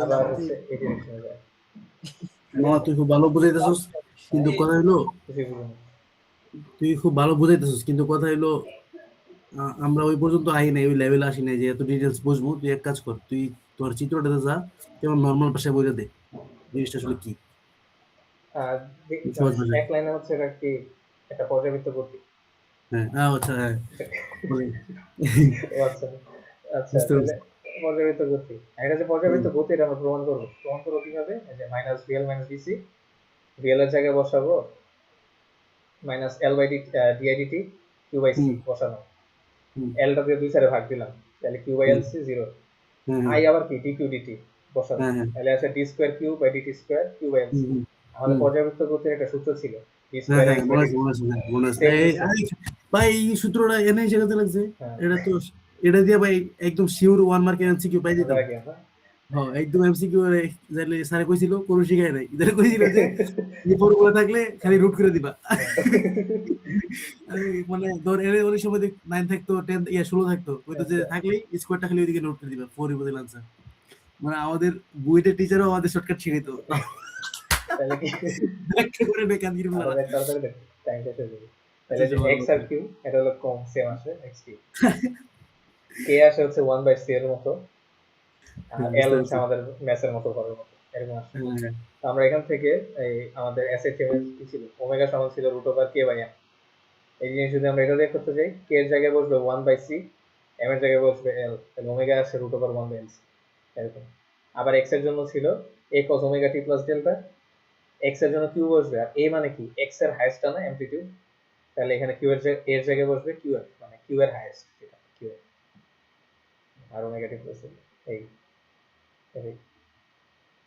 আবার হচ্ছে এই ডিরেকশনে যায়, ঠিক মামা আছে? তুই খুব ভালো বুঝাইতেছস কিন্তু কথা হইলো কিছুই বুঝিনি। তুই খুব ভালো বুঝাইতেছস কিন্তু কথা হইলো আমরা ওই পর্যন্ত আই নাই, ওই লেভেলে আসি নাই যে এত ডিটেলস বুঝবো। তুই এক কাজ কর, তুই তোর চিত্রটাতে যা, যেমন নর্মাল ভাষায় বলে দে জিনিসটা আসলে কি, আর সহজ ভাষায়। এক লাইনে হচ্ছে এটা কি, একটা পর্যাবৃত্ত গতি। হ্যাঁ আচ্ছা হ্যাঁ বলে। ও আচ্ছা, আচ্ছা বুঝতে তাহলে পারছি। পর্যাবৃত্ত গতি, এটা যে পর্যাবৃত্ত গতি এটা আমরা প্রমাণ করবো কিভাবে? এই যে minus BL minus BC, BL এর জায়গায় বসাবো minus L by di dt Q by C hmm বসানো, হুম এলটা দিয়ে দুই সাইডে ভাগ দিলাম, তাহলে Q by hmm L C zero, হ্যাঁ হ্যাঁ আই আবার কি ডি কিউ ডিটি বসানো, হ্যাঁ হ্যাঁ তাহলে আছে D square Q by DT square Q by L হুম সি। হুম আমাদের হুম পর্যাবৃত্ত গতির একটা সূত্র ছিল ডি হ্যাঁ স্কোয়ার হ্যাঁ এক্স বাই মনে আছে ডিটি, মনে আছে হ্যাঁ মনে আছে সেম জিনিস। ভাই এই সূত্রটা এনে শেখাতে লাগছে। হ্যাঁ এটা তো এটা দিয়ে ভাই একদম শিওর 1 মার্কের এমসিকিউ পাই মজা যেতাম। লাগে না? হ্যাঁ একদম এমসিকিউ যাইলে স্যারে কইছিল কোন শিখায় নাই, এদের কইছিল যে এই ফর্মুলা থাকলে খালি রুট করে দিবা। আমি মানে ধর এর অনেক সময় 9 থাকতো 10 16 থাকতো, ওইতো যে আচ্ছা থাকলেই স্কোয়ারটা খালি ওইদিকে নোট করে দিবা 4 এর বদলে আনসার। মানে আমাদের বুয়েটের টিচারও আমাদের শর্টকাট শিখাইতো। তাহলে কি একটা করে বেকার গিরু আরো লাগা। দেখ তাড়াতাড়ি দেখ, টাইম শেষ হয়ে যাবে। আচ্ছা তাহলে যে আচ্ছা ভালো এক্স আর কথা। কিউ এটা হলো কম সেম আসে এক্স কিউ, কে আসে হচ্ছে ওয়ান বাই সি এর মতো, আর হ্যাঁ এল বুঝতে হচ্ছে পারছি। আমাদের ম্যাচের মতো ঘরের মতো, এরকম আসে। হ্যাঁ হ্যাঁ তো আমরা এখান থেকে এই আমাদের এসএইচএম এর কি ছিল, ওমেগা সমান ছিল root over K by M. এই জিনিস যদি আমরা এটা দিয়ে করতে চাই, কে এর জায়গায় বসবে ওয়ান বাই সি, এম এর জায়গায় বসবে এল, তাহলে ওমেগা আসে root over one by L C, এরকম। আবার এক্স এর জন্য ছিল A cos omega T plus delta, X এর জন্য কিউ বসবে, আর এ মানে কি এক্স এর হাইয়েস্ট না অ্যামপ্লিটিউড, তাহলে এখানে কিউ এর এর জায়গায় বসবে কিউ এর, মানে কিউ এর হাইয়েস্ট যেটা কিউ এর, আর ওমেগা টি প্লাস এই এই